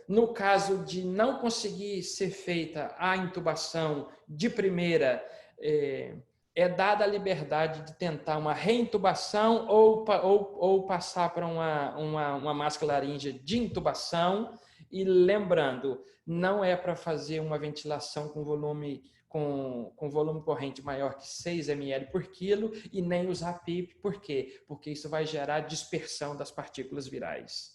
No caso de não conseguir ser feita a intubação de primeira, é dada a liberdade de tentar uma reintubação ou passar para uma máscara laríngea de intubação. E lembrando, não é para fazer uma ventilação com volume corrente maior que 6 ml por quilo e nem usar PIP. Por quê? Porque isso vai gerar dispersão das partículas virais.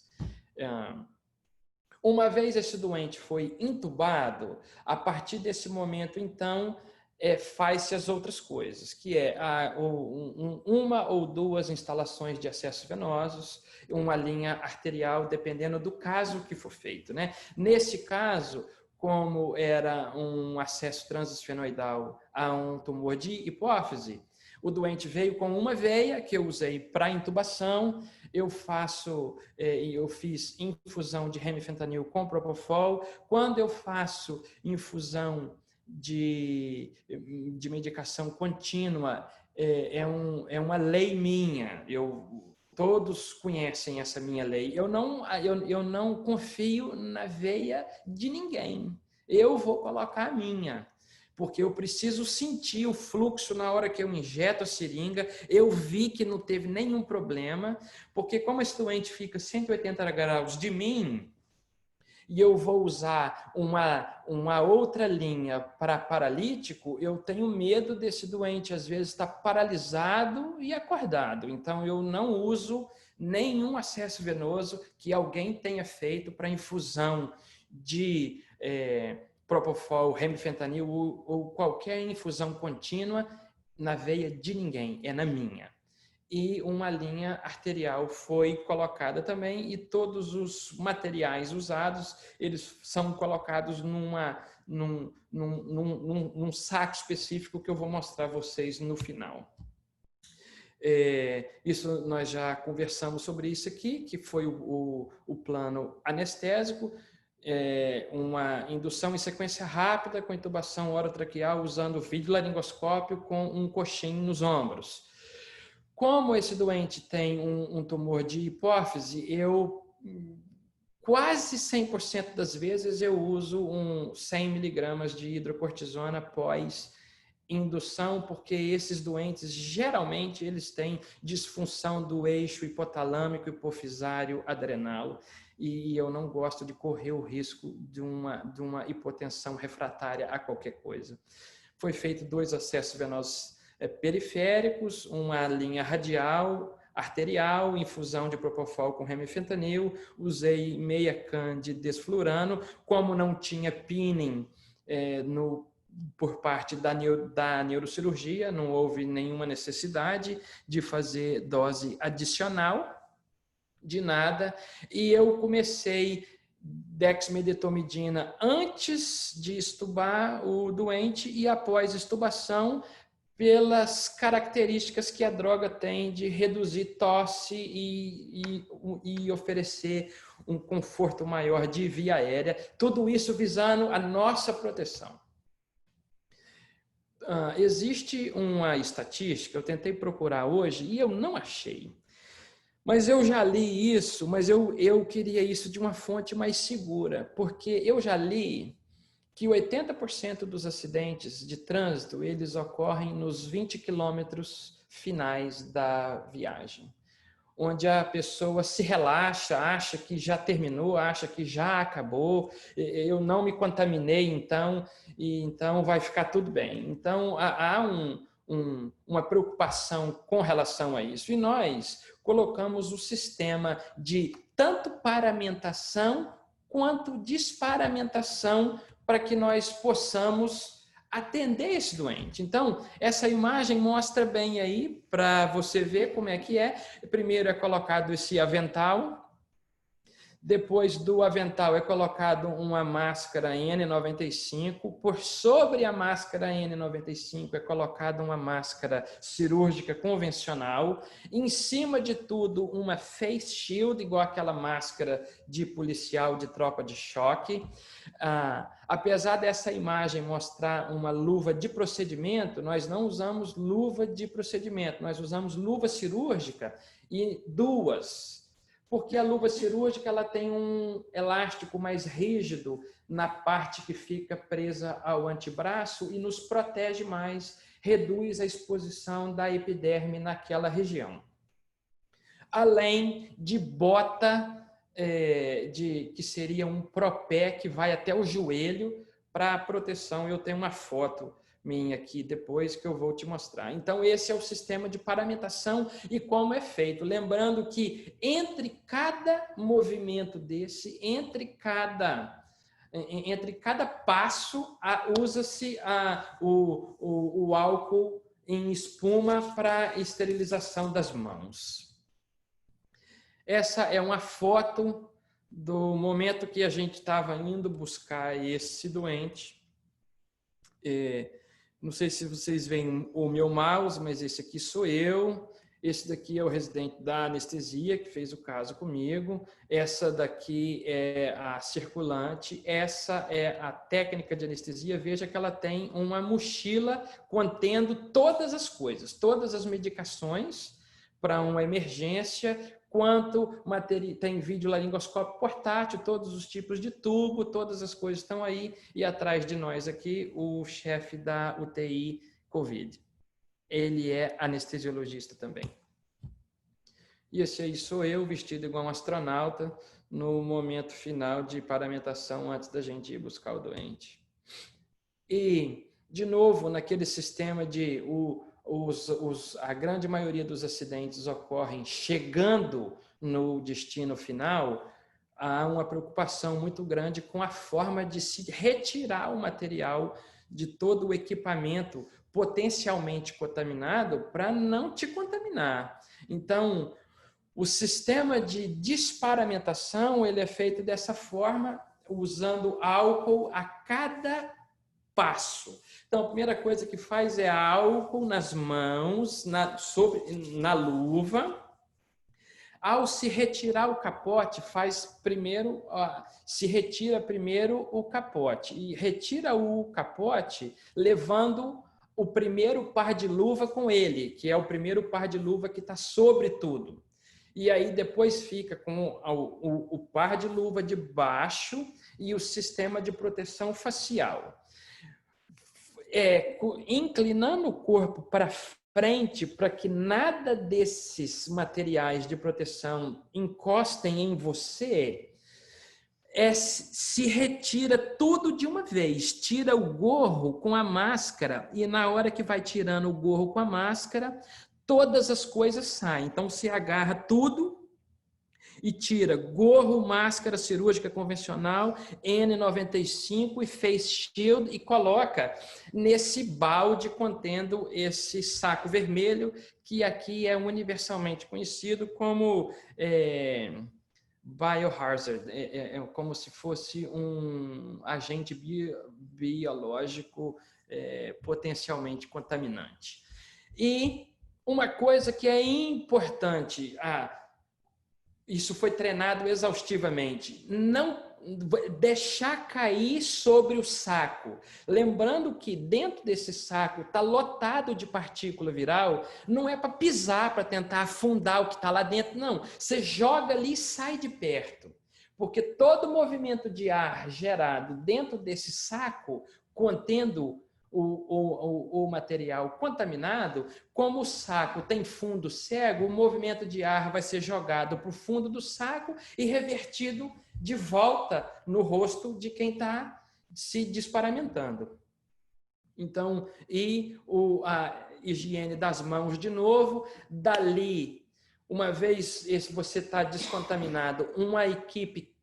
Uma vez esse doente foi intubado, a partir desse momento, então, faz-se as outras coisas, que é uma ou 2 instalações de acessos venosos, uma linha arterial, dependendo do caso que for feito, né? Nesse caso, como era um acesso transesfenoidal a um tumor de hipófise, o doente veio com uma veia que eu usei para intubação. Eu fiz infusão de remifentanil com propofol. Quando eu faço infusão de medicação contínua, é uma lei minha. Todos conhecem essa minha lei. Eu não confio na veia de ninguém. Eu vou colocar a minha, porque eu preciso sentir o fluxo na hora que eu injeto a seringa. Eu vi que não teve nenhum problema, porque como esse doente fica 180 graus de mim, e eu vou usar uma outra linha para paralítico, eu tenho medo desse doente, às vezes, estar paralisado e acordado. Então, eu não uso nenhum acesso venoso que alguém tenha feito para infusão de propofol, remifentanil ou qualquer infusão contínua na veia de ninguém, é na minha. E uma linha arterial foi colocada também, e todos os materiais usados, eles são colocados num saco específico que eu vou mostrar a vocês no final. Isso nós já conversamos sobre isso aqui, que foi o plano anestésico, uma indução em sequência rápida com intubação orotraqueal usando videolaringoscópio com um coxim nos ombros. Como esse doente tem um tumor de hipófise, eu quase 100% das vezes eu uso 100 miligramas de hidrocortisona pós indução, porque esses doentes, geralmente, eles têm disfunção do eixo hipotalâmico, hipofisário, adrenal, e eu não gosto de correr o risco de uma hipotensão refratária a qualquer coisa. Foi feito 2 acessos venosos periféricos, uma linha radial, arterial, infusão de propofol com remifentanil, usei meia can de desflurano, como não tinha pinning por parte da neurocirurgia, não houve nenhuma necessidade de fazer dose adicional de nada, e eu comecei dexmedetomidina antes de estubar o doente e após estubação, pelas características que a droga tem de reduzir tosse e oferecer um conforto maior de via aérea, tudo isso visando a nossa proteção. Existe uma estatística, eu tentei procurar hoje e eu não achei. Mas eu já li isso, mas eu queria isso de uma fonte mais segura, porque eu já li que 80% dos acidentes de trânsito, eles ocorrem nos 20 quilômetros finais da viagem, onde a pessoa se relaxa, acha que já terminou, acha que já acabou, eu não me contaminei, então vai ficar tudo bem. Então, há uma preocupação com relação a isso. E nós colocamos o sistema de tanto paramentação quanto desparamentação para que nós possamos atender esse doente. Então, essa imagem mostra bem aí, para você ver como é que é. Primeiro é colocado esse avental, depois do avental é colocado uma máscara N95, por sobre a máscara N95 é colocada uma máscara cirúrgica convencional, em cima de tudo uma face shield, igual aquela máscara de policial de tropa de choque. Apesar dessa imagem mostrar uma luva de procedimento, nós não usamos luva de procedimento, nós usamos luva cirúrgica e duas, porque a luva cirúrgica ela tem um elástico mais rígido na parte que fica presa ao antebraço e nos protege mais, reduz a exposição da epiderme naquela região. Além de bota, que seria um propé que vai até o joelho para proteção. Eu tenho uma foto minha aqui depois que eu vou te mostrar. Então, esse é o sistema de paramentação e como é feito. Lembrando que entre cada movimento desse, entre cada passo, usa-se o álcool em espuma para esterilização das mãos. Essa é uma foto do momento que a gente estava indo buscar esse doente. Não sei se vocês veem o meu mouse, mas esse aqui sou eu. Esse daqui é o residente da anestesia que fez o caso comigo. Essa daqui é a circulante. Essa é a técnica de anestesia. Veja que ela tem uma mochila contendo todas as coisas, todas as medicações para uma emergência, quanto tem videolaringoscópio portátil, todos os tipos de tubo, todas as coisas estão aí, e atrás de nós aqui o chefe da UTI COVID. Ele é anestesiologista também. E esse aí sou eu, vestido igual um astronauta, no momento final de paramentação, antes da gente ir buscar o doente. E, de novo, naquele sistema de a grande maioria dos acidentes ocorrem chegando no destino final, há uma preocupação muito grande com a forma de se retirar o material de todo o equipamento potencialmente contaminado para não te contaminar. Então, o sistema de desparamentação ele é feito dessa forma, usando álcool a cada passo. Então, a primeira coisa que faz é álcool nas mãos, na luva. Ao se retirar o capote, se retira primeiro o capote. E retira o capote levando o primeiro par de luva com ele, que é o primeiro par de luva que está sobre tudo. E aí depois fica com o par de luva de baixo e o sistema de proteção facial. Inclinando o corpo para frente para que nada desses materiais de proteção encostem em você, se retira tudo de uma vez. Tira o gorro com a máscara e na hora que vai tirando o gorro com a máscara, todas as coisas saem. Então, se agarra tudo e tira gorro, máscara cirúrgica convencional, N95 e face shield e coloca nesse balde contendo esse saco vermelho, que aqui é universalmente conhecido como biohazard, como se fosse um agente biológico potencialmente contaminante. E uma coisa que é importante, isso foi treinado exaustivamente, não deixar cair sobre o saco. Lembrando que dentro desse saco está lotado de partícula viral, não é para pisar, para tentar afundar o que está lá dentro, não. Você joga ali e sai de perto. Porque todo movimento de ar gerado dentro desse saco, contendo o material contaminado, como o saco tem fundo cego, o movimento de ar vai ser jogado para o fundo do saco e revertido de volta no rosto de quem está se desparamentando. Então, a higiene das mãos de novo, dali, uma vez você está descontaminado, uma equipe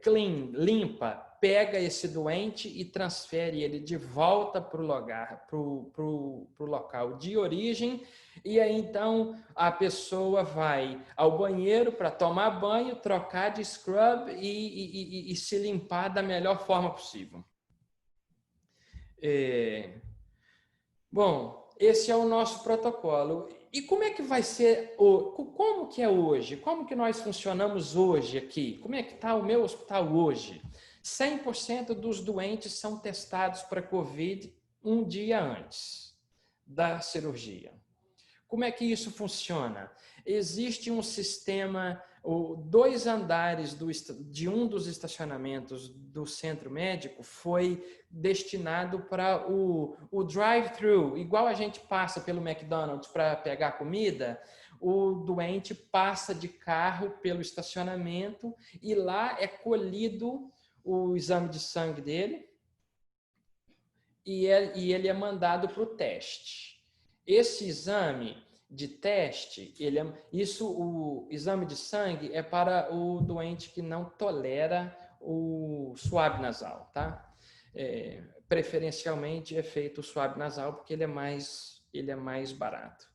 clean, limpa, pega esse doente e transfere ele de volta para o local de origem, e aí então a pessoa vai ao banheiro para tomar banho, trocar de scrub e se limpar da melhor forma possível. Bom, esse é o nosso protocolo. E como é que vai ser, como que é hoje? Como que nós funcionamos hoje aqui? Como é que está o meu hospital hoje? 100% dos doentes são testados para COVID um dia antes da cirurgia. Como é que isso funciona? Existe um sistema, 2 andares de um dos estacionamentos do centro médico foi destinado para o drive-thru. Igual a gente passa pelo McDonald's para pegar comida, o doente passa de carro pelo estacionamento e lá é colhido o exame de sangue dele e ele é mandado para o teste. Esse exame de teste, o exame de sangue é para o doente que não tolera o suave nasal, tá? Preferencialmente é feito o suave nasal porque ele é mais barato.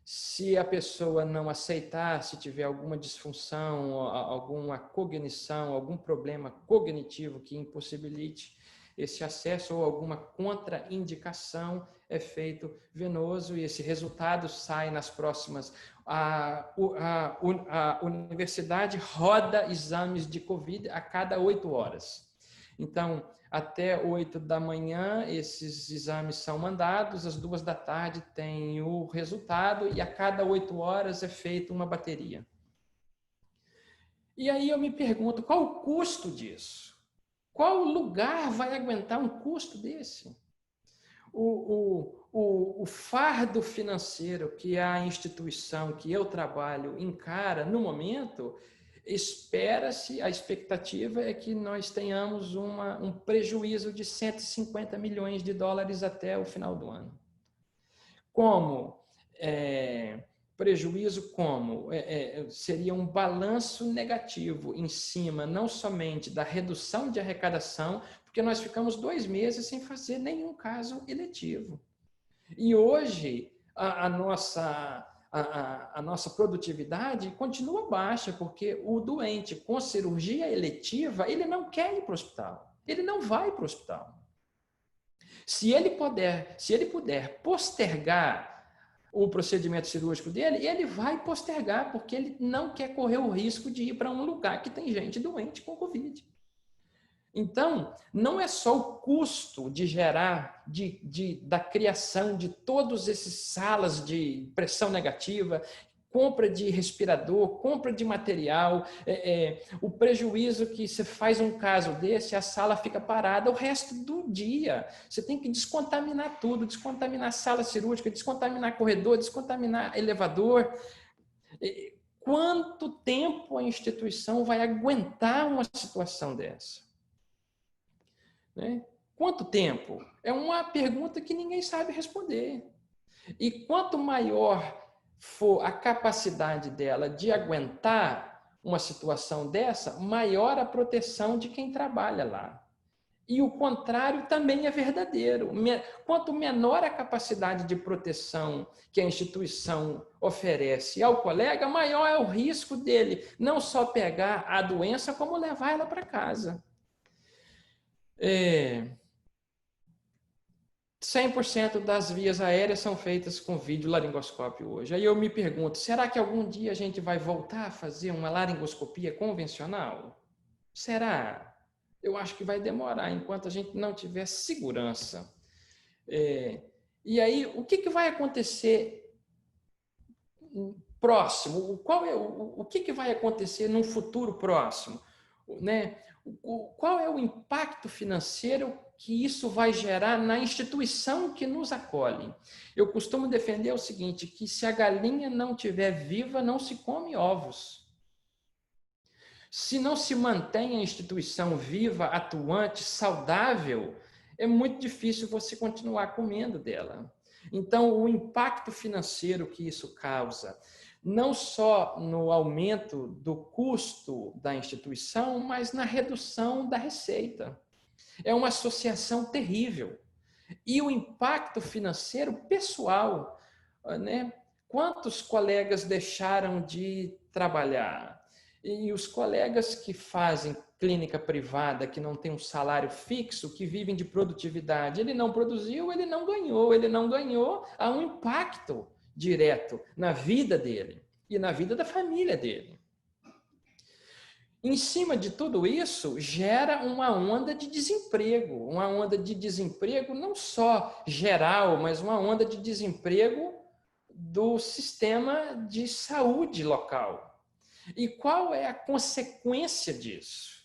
Se a pessoa não aceitar, se tiver alguma disfunção, alguma cognição, algum problema cognitivo que impossibilite esse acesso ou alguma contraindicação, é feito venoso e esse resultado sai nas próximas. A universidade roda exames de COVID a cada 8 horas. Então, até 8 da manhã, esses exames são mandados, às 2 da tarde tem o resultado e a cada 8 horas é feita uma bateria. E aí eu me pergunto, qual o custo disso? Qual lugar vai aguentar um custo desse? O fardo financeiro que a instituição que eu trabalho encara no momento, a expectativa é que nós tenhamos um prejuízo de 150 milhões de dólares até o final do ano. Prejuízo seria um balanço negativo em cima não somente da redução de arrecadação, porque nós ficamos 2 meses sem fazer nenhum caso eletivo. E hoje a a nossa produtividade continua baixa, porque o doente com cirurgia eletiva, ele não quer ir para o hospital, ele não vai para o hospital. Se ele puder postergar o procedimento cirúrgico dele, ele vai postergar, porque ele não quer correr o risco de ir para um lugar que tem gente doente com Covid. Então, não é só o custo de gerar, da criação de todas essas salas de pressão negativa, compra de respirador, compra de material, o prejuízo que você faz um caso desse, a sala fica parada o resto do dia. Você tem que descontaminar tudo, descontaminar sala cirúrgica, descontaminar corredor, descontaminar elevador. Quanto tempo a instituição vai aguentar uma situação dessa? Né? Quanto tempo? É uma pergunta que ninguém sabe responder. E quanto maior for a capacidade dela de aguentar uma situação dessa, maior a proteção de quem trabalha lá. E o contrário também é verdadeiro. Quanto menor a capacidade de proteção que a instituição oferece ao colega, maior é o risco dele não só pegar a doença, como levar ela para casa. 100% das vias aéreas são feitas com videolaringoscópio hoje. Aí eu me pergunto, será que algum dia a gente vai voltar a fazer uma laringoscopia convencional? Será? Eu acho que vai demorar, enquanto a gente não tiver segurança. E aí, o que vai acontecer próximo? O que vai acontecer num futuro próximo? Né? Qual é o impacto financeiro que isso vai gerar na instituição que nos acolhe? Eu costumo defender o seguinte, que se a galinha não estiver viva, não se come ovos. Se não se mantém a instituição viva, atuante, saudável, é muito difícil você continuar comendo dela. Então, o impacto financeiro que isso causa, não só no aumento do custo da instituição, mas na redução da receita. É uma associação terrível. E o impacto financeiro pessoal, né? Quantos colegas deixaram de trabalhar? E os colegas que fazem clínica privada, que não tem um salário fixo, que vivem de produtividade, ele não produziu, ele não ganhou, há um impacto direto na vida dele e na vida da família dele. Em cima de tudo isso, gera uma onda de desemprego não só geral, mas uma onda de desemprego do sistema de saúde local. E qual é a consequência disso?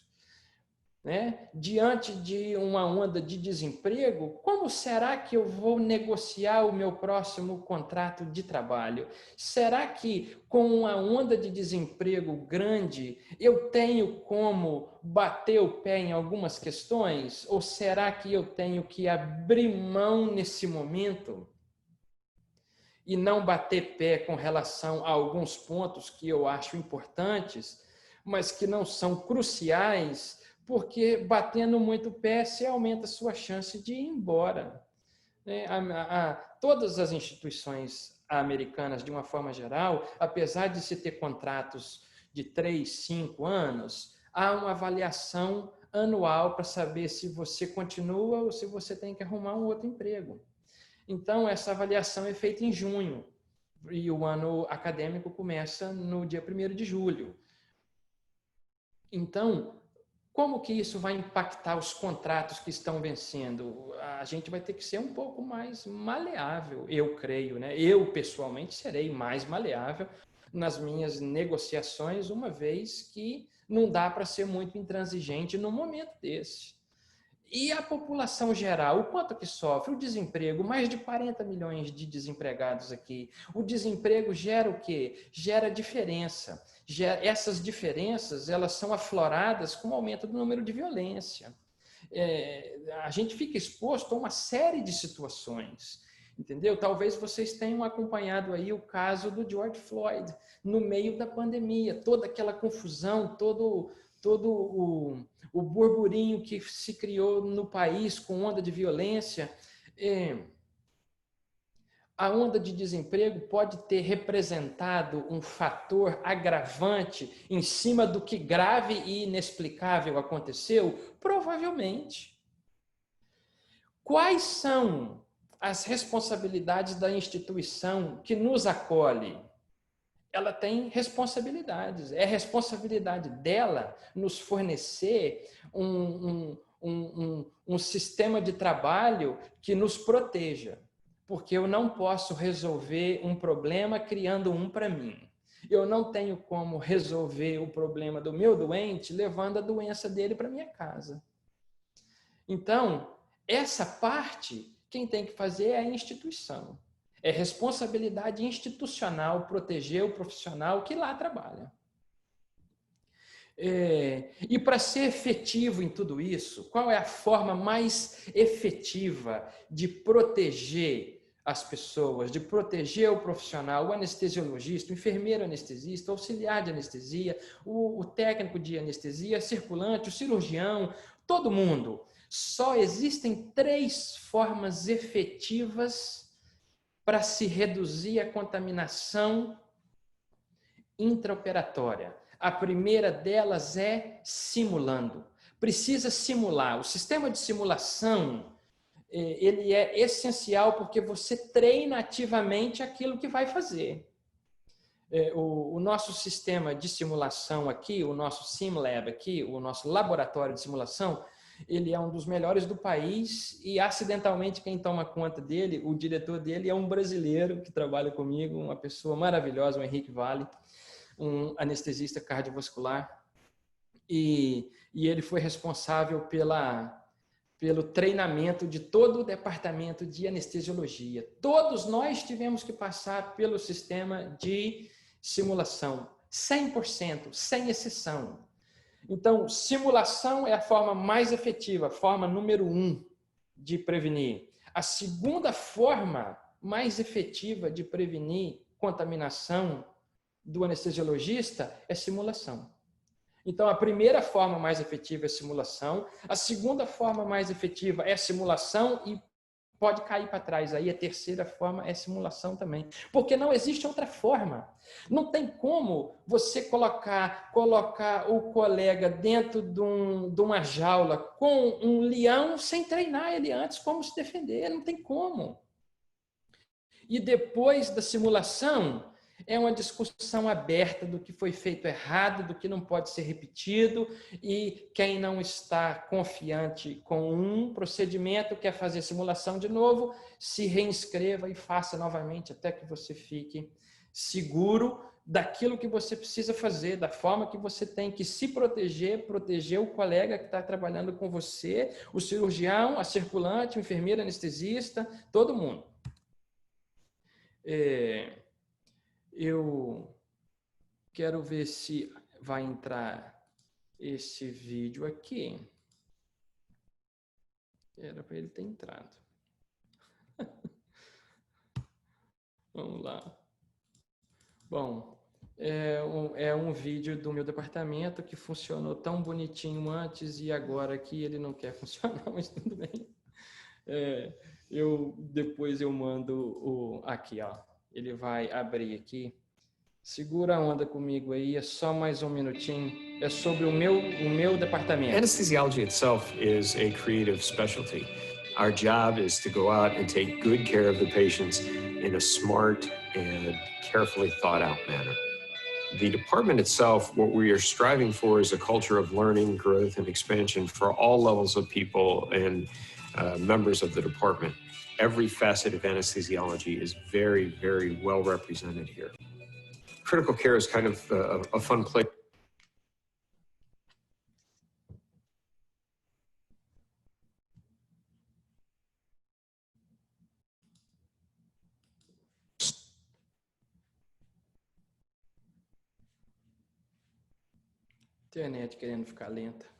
Né? Diante de uma onda de desemprego, como será que eu vou negociar o meu próximo contrato de trabalho? Será que com uma onda de desemprego grande eu tenho como bater o pé em algumas questões? Ou será que eu tenho que abrir mão nesse momento e não bater pé com relação a alguns pontos que eu acho importantes, mas que não são cruciais, porque batendo muito o pé, você aumenta a sua chance de ir embora. Todas as instituições americanas, de uma forma geral, apesar de se ter contratos de 3, 5 anos, há uma avaliação anual para saber se você continua ou se você tem que arrumar um outro emprego. Então, essa avaliação é feita em junho e o ano acadêmico começa no dia 1º de julho. Então, como que isso vai impactar os contratos que estão vencendo? A gente vai ter que ser um pouco mais maleável, eu creio, né? Eu, pessoalmente, serei mais maleável nas minhas negociações, uma vez que não dá para ser muito intransigente num momento desse. E a população geral, o quanto que sofre? O desemprego, mais de 40 milhões de desempregados aqui. O desemprego gera o quê? Gera diferença. Essas diferenças, elas são afloradas com o aumento do número de violência. A gente fica exposto a uma série de situações, entendeu? Talvez vocês tenham acompanhado aí o caso do George Floyd, no meio da pandemia, toda aquela confusão, todo o burburinho que se criou no país com onda de violência. a onda de desemprego pode ter representado um fator agravante em cima do que grave e inexplicável aconteceu? Provavelmente. Quais são as responsabilidades da instituição que nos acolhe? Ela tem responsabilidades. É responsabilidade dela nos fornecer um sistema de trabalho que nos proteja. Porque eu não posso resolver um problema criando um para mim. Eu não tenho como resolver o problema do meu doente levando a doença dele para minha casa. Então, essa parte, quem tem que fazer é a instituição. É responsabilidade institucional proteger o profissional que lá trabalha. E para ser efetivo em tudo isso, qual é a forma mais efetiva de proteger as pessoas, de proteger o profissional, o anestesiologista, o enfermeiro anestesista, o auxiliar de anestesia, o técnico de anestesia, circulante, o cirurgião, todo mundo? Só existem 3 formas efetivas para se reduzir a contaminação intraoperatória. A primeira delas é simulando. Precisa simular. O sistema de simulação, ele é essencial porque você treina ativamente aquilo que vai fazer. O nosso sistema de simulação aqui, o nosso SimLab aqui, o nosso laboratório de simulação, ele é um dos melhores do país e, acidentalmente, quem toma conta dele, o diretor dele é um brasileiro que trabalha comigo, uma pessoa maravilhosa, o Henrique Vale, um anestesista cardiovascular. E ele foi responsável pelo treinamento de todo o departamento de anestesiologia. Todos nós tivemos que passar pelo sistema de simulação, 100%, sem exceção. Então, simulação é a forma mais efetiva, a forma número 1 de prevenir. A segunda forma mais efetiva de prevenir contaminação do anestesiologista é simulação. Então, a primeira forma mais efetiva é simulação, a segunda forma mais efetiva é simulação e pode cair para trás aí, a terceira forma é simulação também, porque não existe outra forma. Não tem como você colocar o colega dentro de uma jaula com um leão sem treinar ele antes como se defender, não tem como. E depois da simulação, é uma discussão aberta do que foi feito errado, do que não pode ser repetido, e quem não está confiante com um procedimento, quer fazer simulação de novo, se reinscreva e faça novamente até que você fique seguro daquilo que você precisa fazer, da forma que você tem que se proteger, proteger o colega que está trabalhando com você, o cirurgião, a circulante, o enfermeiro, anestesista, todo mundo. Eu quero ver se vai entrar esse vídeo aqui. Era para ele ter entrado. Vamos lá. Bom, é um vídeo do meu departamento que funcionou tão bonitinho antes e agora aqui ele não quer funcionar, mas tudo bem. Depois eu mando aqui, ó. Ele vai abrir aqui. Segura a onda comigo aí, é só mais um minutinho. É sobre o meu departamento. Anesthesiology itself is a creative specialty. Our job is to go out and take good care of the patients in a smart and carefully thought out manner. The department itself, what we are striving for is a culture of learning, growth, and expansion for all levels of people and members of the department. Every facet of anesthesiology is very, very well represented here. Critical care is kind of a fun place. Internet querendo ficar lenta.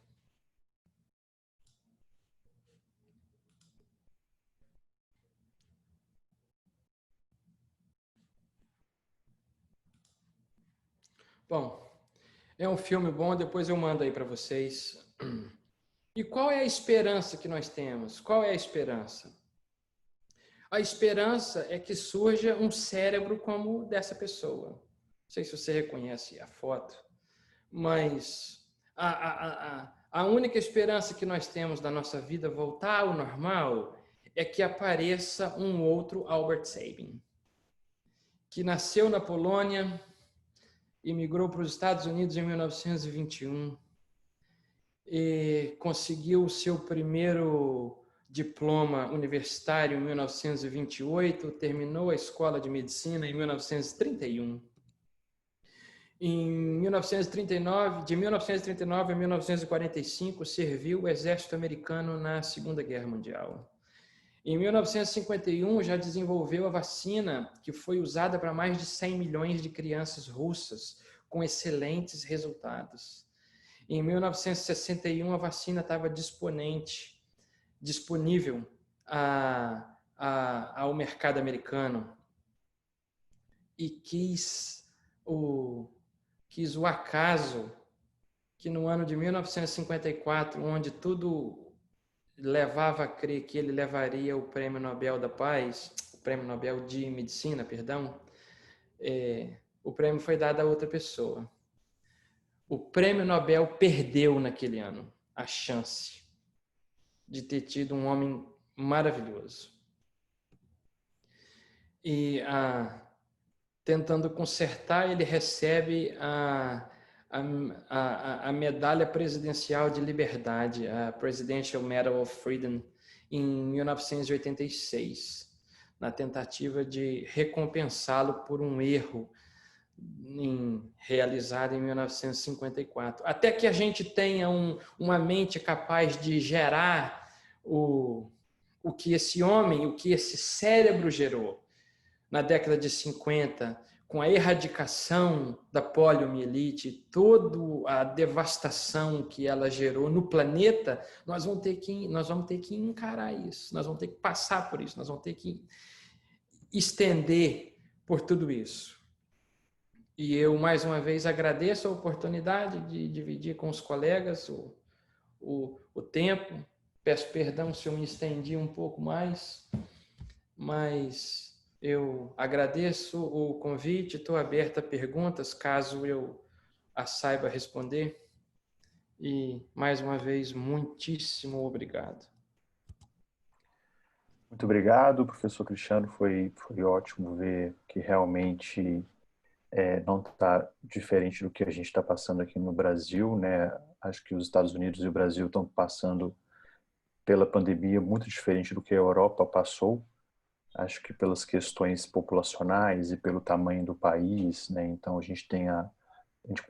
Bom, é um filme bom, depois eu mando aí para vocês. E qual é a esperança que nós temos? Qual é a esperança? A esperança é que surja um cérebro como o dessa pessoa. Não sei se você reconhece a foto, mas a única esperança que nós temos da nossa vida voltar ao normal é que apareça um outro Albert Sabin, que nasceu na Polônia e migrou para os Estados Unidos em 1921 e conseguiu o seu primeiro diploma universitário em 1928, terminou a escola de medicina em 1931. Em 1939, de 1939 a 1945, serviu o exército americano na Segunda Guerra Mundial. Em 1951, já desenvolveu a vacina que foi usada para mais de 100 milhões de crianças russas, com excelentes resultados. Em 1961, a vacina estava disponível ao mercado americano. E quis o acaso que no ano de 1954, onde tudo levava a crer que ele levaria o Prêmio Nobel da Paz, o Prêmio Nobel de Medicina, perdão, o prêmio foi dado a outra pessoa. O Prêmio Nobel perdeu naquele ano a chance de ter tido um homem maravilhoso. E tentando consertar, ele recebe a medalha presidencial de liberdade, a Presidential Medal of Freedom, em 1986, na tentativa de recompensá-lo por um erro realizado em 1954. Até que a gente tenha uma mente capaz de gerar o que esse homem, o que esse cérebro gerou na década de 50, com a erradicação da poliomielite, toda a devastação que ela gerou no planeta, nós vamos ter que encarar isso, nós vamos ter que passar por isso, nós vamos ter que estender por tudo isso. E eu, mais uma vez, agradeço a oportunidade de dividir com os colegas o tempo. Peço perdão se eu me estendi um pouco mais, mas eu agradeço o convite, estou aberto a perguntas, caso eu as saiba responder. E, mais uma vez, muitíssimo obrigado. Muito obrigado, professor Cristiano. Foi ótimo ver que realmente não está diferente do que a gente está passando aqui no Brasil, né? Acho que os Estados Unidos e o Brasil estão passando pela pandemia muito diferente do que a Europa passou. Acho que pelas questões populacionais e pelo tamanho do país, né? Então a gente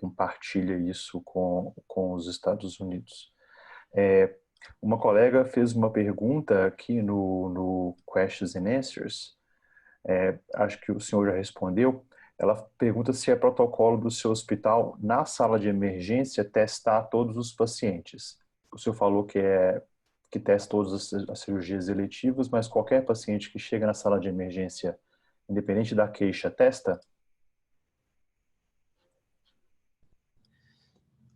compartilha isso com os Estados Unidos. Uma colega fez uma pergunta aqui no Questions and Answers. Acho que o senhor já respondeu. Ela pergunta se é protocolo do seu hospital, na sala de emergência, testar todos os pacientes. O senhor falou que testa todas as cirurgias eletivas, mas qualquer paciente que chega na sala de emergência, independente da queixa, testa?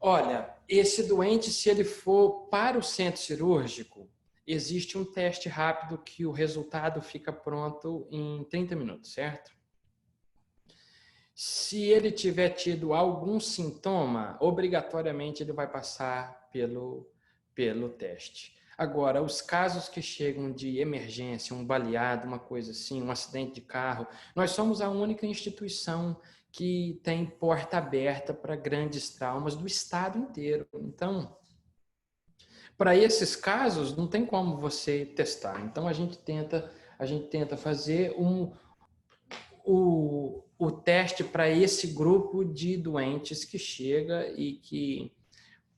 Olha, esse doente, se ele for para o centro cirúrgico, existe um teste rápido que o resultado fica pronto em 30 minutos, certo? Se ele tiver tido algum sintoma, obrigatoriamente ele vai passar pelo teste. Agora, os casos que chegam de emergência, um baleado, uma coisa assim, um acidente de carro, nós somos a única instituição que tem porta aberta para grandes traumas do estado inteiro. Então, para esses casos, não tem como você testar. Então, a gente tenta fazer o teste para esse grupo de doentes que chega e que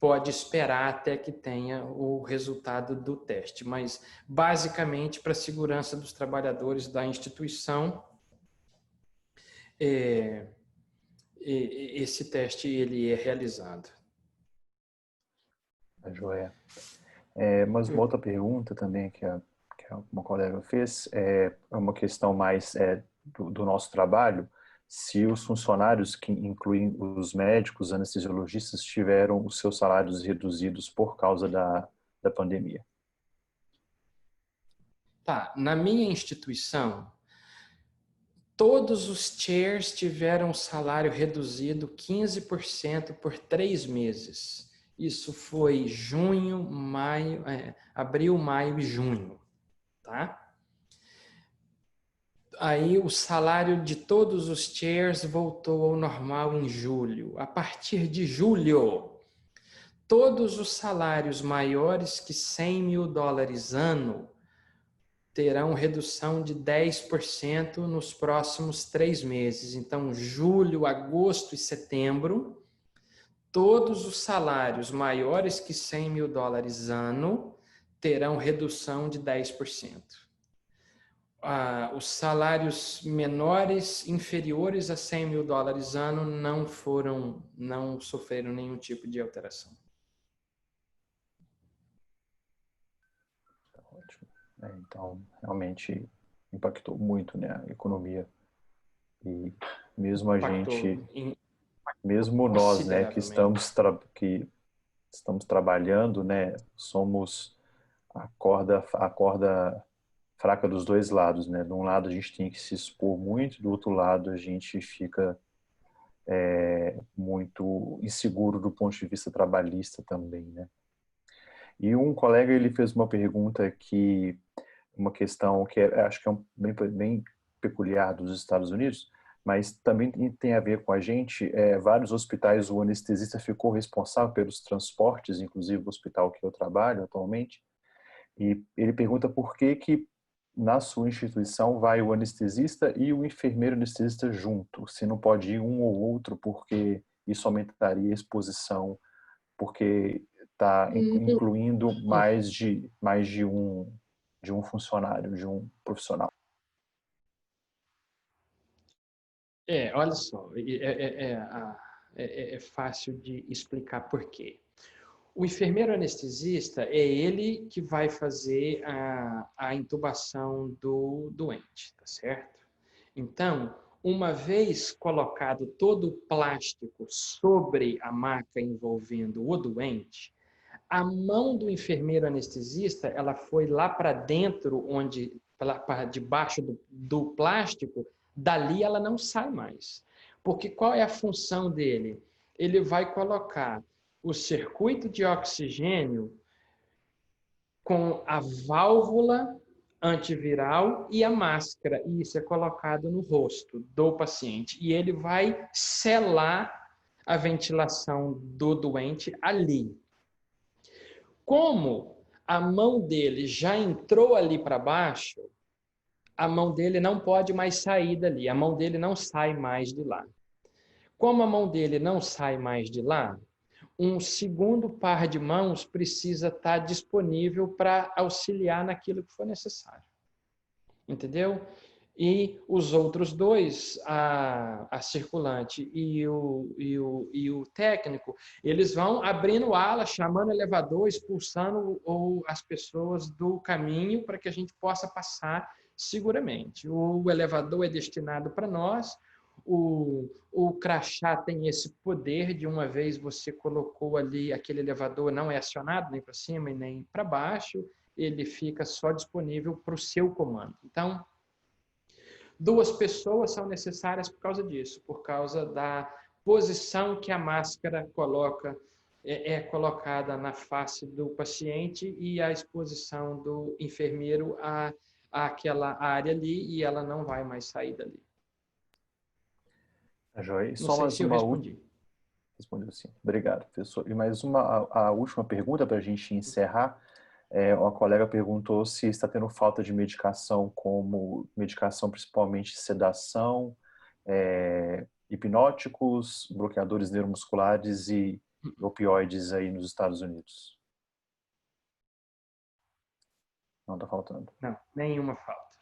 pode esperar até que tenha o resultado do teste. Mas, basicamente, para a segurança dos trabalhadores da instituição, esse teste ele é realizado. Joia. Mas uma outra pergunta também que uma colega fez é uma questão mais do nosso trabalho. Se os funcionários, que incluem os médicos, anestesiologistas, tiveram os seus salários reduzidos por causa da pandemia. Tá, na minha instituição, todos os chairs tiveram salário reduzido 15% por 3 meses. Isso foi junho, maio, abril, maio e junho, tá? Aí o salário de todos os chairs voltou ao normal em julho. A partir de julho, todos os salários maiores que $100.000 ano terão redução de 10% nos próximos 3 meses. Então, julho, agosto e setembro, todos os salários maiores que $100.000 ano terão redução de 10%. Os salários menores, inferiores a $100.000 ano, não sofreram nenhum tipo de alteração. Ótimo. Então, realmente impactou muito, né, a economia. E mesmo a gente, mesmo nós, né, que estamos trabalhando, né, somos a corda fraca dos dois lados, né? De um lado a gente tem que se expor muito, do outro lado a gente fica muito inseguro do ponto de vista trabalhista também, né? E um colega, ele fez uma pergunta uma questão que acho que é bem peculiar dos Estados Unidos, mas também tem a ver com a gente. Vários hospitais, o anestesista ficou responsável pelos transportes, inclusive o hospital que eu trabalho atualmente, e ele pergunta por que na sua instituição vai o anestesista e o enfermeiro anestesista junto, se não pode ir um ou outro, porque isso aumentaria a exposição, porque está incluindo mais de um funcionário, de um profissional. Olha só, é fácil de explicar por quê. O enfermeiro anestesista é ele que vai fazer a intubação do doente, tá certo? Então, uma vez colocado todo o plástico sobre a maca envolvendo o doente, a mão do enfermeiro anestesista, ela foi lá para dentro, para debaixo do plástico, dali ela não sai mais. Porque qual é a função dele? Ele vai colocar o circuito de oxigênio com a válvula antiviral e a máscara, e isso é colocado no rosto do paciente. E ele vai selar a ventilação do doente ali. Como a mão dele já entrou ali para baixo, a mão dele não pode mais sair dali, a mão dele não sai mais de lá. Como a mão dele não sai mais de lá, um segundo par de mãos precisa estar disponível para auxiliar naquilo que for necessário. Entendeu? E os outros dois, a circulante e o técnico, eles vão abrindo ala, chamando o elevador, expulsando as pessoas do caminho para que a gente possa passar seguramente. O elevador é destinado para nós, o crachá tem esse poder de, uma vez você colocou ali, aquele elevador não é acionado nem para cima e nem para baixo, ele fica só disponível para o seu comando. Então, 2 pessoas são necessárias por causa disso, por causa da posição que a máscara é colocada na face do paciente e a exposição do enfermeiro àquela área ali, e ela não vai mais sair dali. Joia. Não sei se eu respondi. Respondeu sim. Obrigado, professor. E mais a última pergunta para a gente encerrar. Uma colega perguntou se está tendo falta de medicação, como medicação principalmente sedação, hipnóticos, bloqueadores neuromusculares e opioides aí nos Estados Unidos. Não está faltando? Não, nenhuma falta.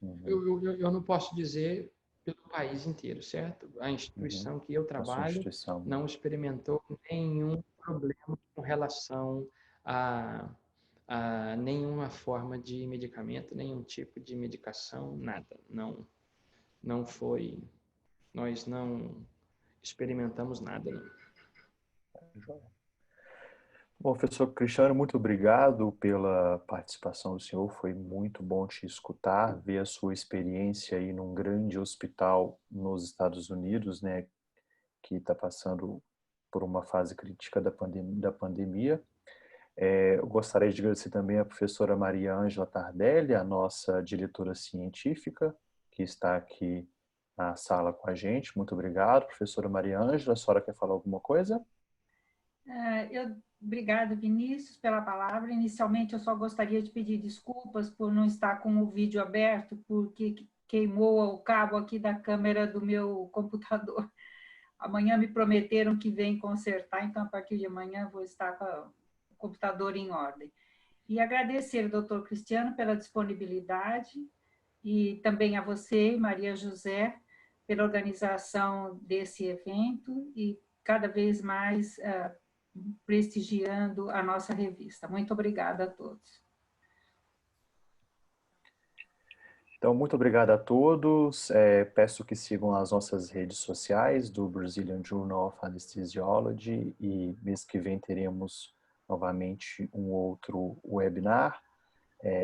Uhum. Eu não posso dizer pelo país inteiro, certo? A instituição que eu trabalho não experimentou nenhum problema com relação a nenhuma forma de medicamento, nenhum tipo de medicação, nada. Não foi, nós não experimentamos nada. Não. Bom, professor Cristiano, muito obrigado pela participação do senhor. Foi muito bom te escutar, ver a sua experiência aí num grande hospital nos Estados Unidos, né, que está passando por uma fase crítica da pandemia. Eu gostaria de agradecer também a professora Maria Ângela Tardelli, a nossa diretora científica, que está aqui na sala com a gente. Muito obrigado, professora Maria Ângela. A senhora quer falar alguma coisa? Obrigada, Vinícius, pela palavra. Inicialmente, eu só gostaria de pedir desculpas por não estar com o vídeo aberto, porque queimou o cabo aqui da câmera do meu computador. Amanhã me prometeram que vem consertar, então, a partir de amanhã, vou estar com o computador em ordem. E agradecer ao doutor Cristiano pela disponibilidade e também a você, Maria José, pela organização desse evento e cada vez mais prestigiando a nossa revista. Muito obrigada a todos. Então, muito obrigado a todos. Peço que sigam as nossas redes sociais do Brazilian Journal of Anesthesiology e mês que vem teremos novamente um outro webinar,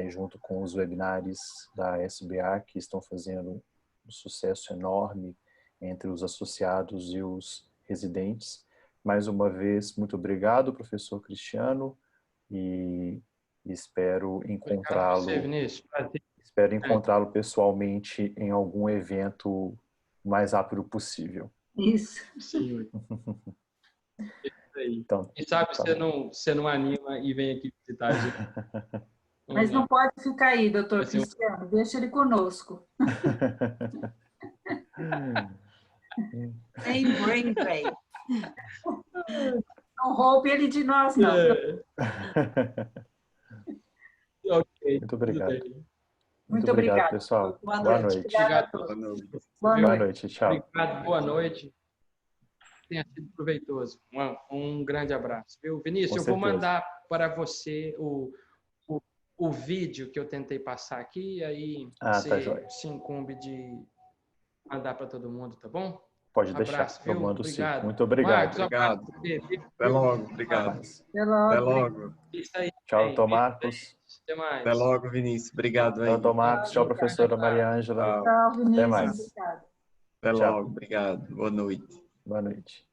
junto com os webinários da SBA, que estão fazendo um sucesso enorme entre os associados e os residentes. Mais uma vez, muito obrigado, professor Cristiano, e espero encontrá-lo. Espero encontrá-lo pessoalmente em algum evento o mais rápido possível. Isso. Sim. Então, quem sabe você não anima e vem aqui visitar a gente. Mas não pode ficar aí, doutor Cristiano. Deixa ele conosco. Tem brain drain. Não roube ele de nós, não. Ok. Muito obrigado. Muito obrigado, pessoal. Boa noite. Obrigado. Boa noite. Tchau. Obrigado, boa noite. Tenha sido proveitoso. Um grande abraço. Viu? Vinícius, eu vou mandar para você o vídeo que eu tentei passar aqui, e aí você se incumbe de mandar para todo mundo, tá bom? Pode deixar. Abraço, viu? Eu mando Obrigado. sim. Muito obrigado. Obrigado. Até logo. Obrigado. Até logo. Isso aí. Tchau, Dr. Marcos. Até mais. Até logo, Vinícius. Obrigado aí. Tchau, Dr. Marcos. Tchau, professora Maria Ângela. Tchau, Vinícius. Até mais. Obrigado. Até logo. Obrigado. Boa noite. Boa noite.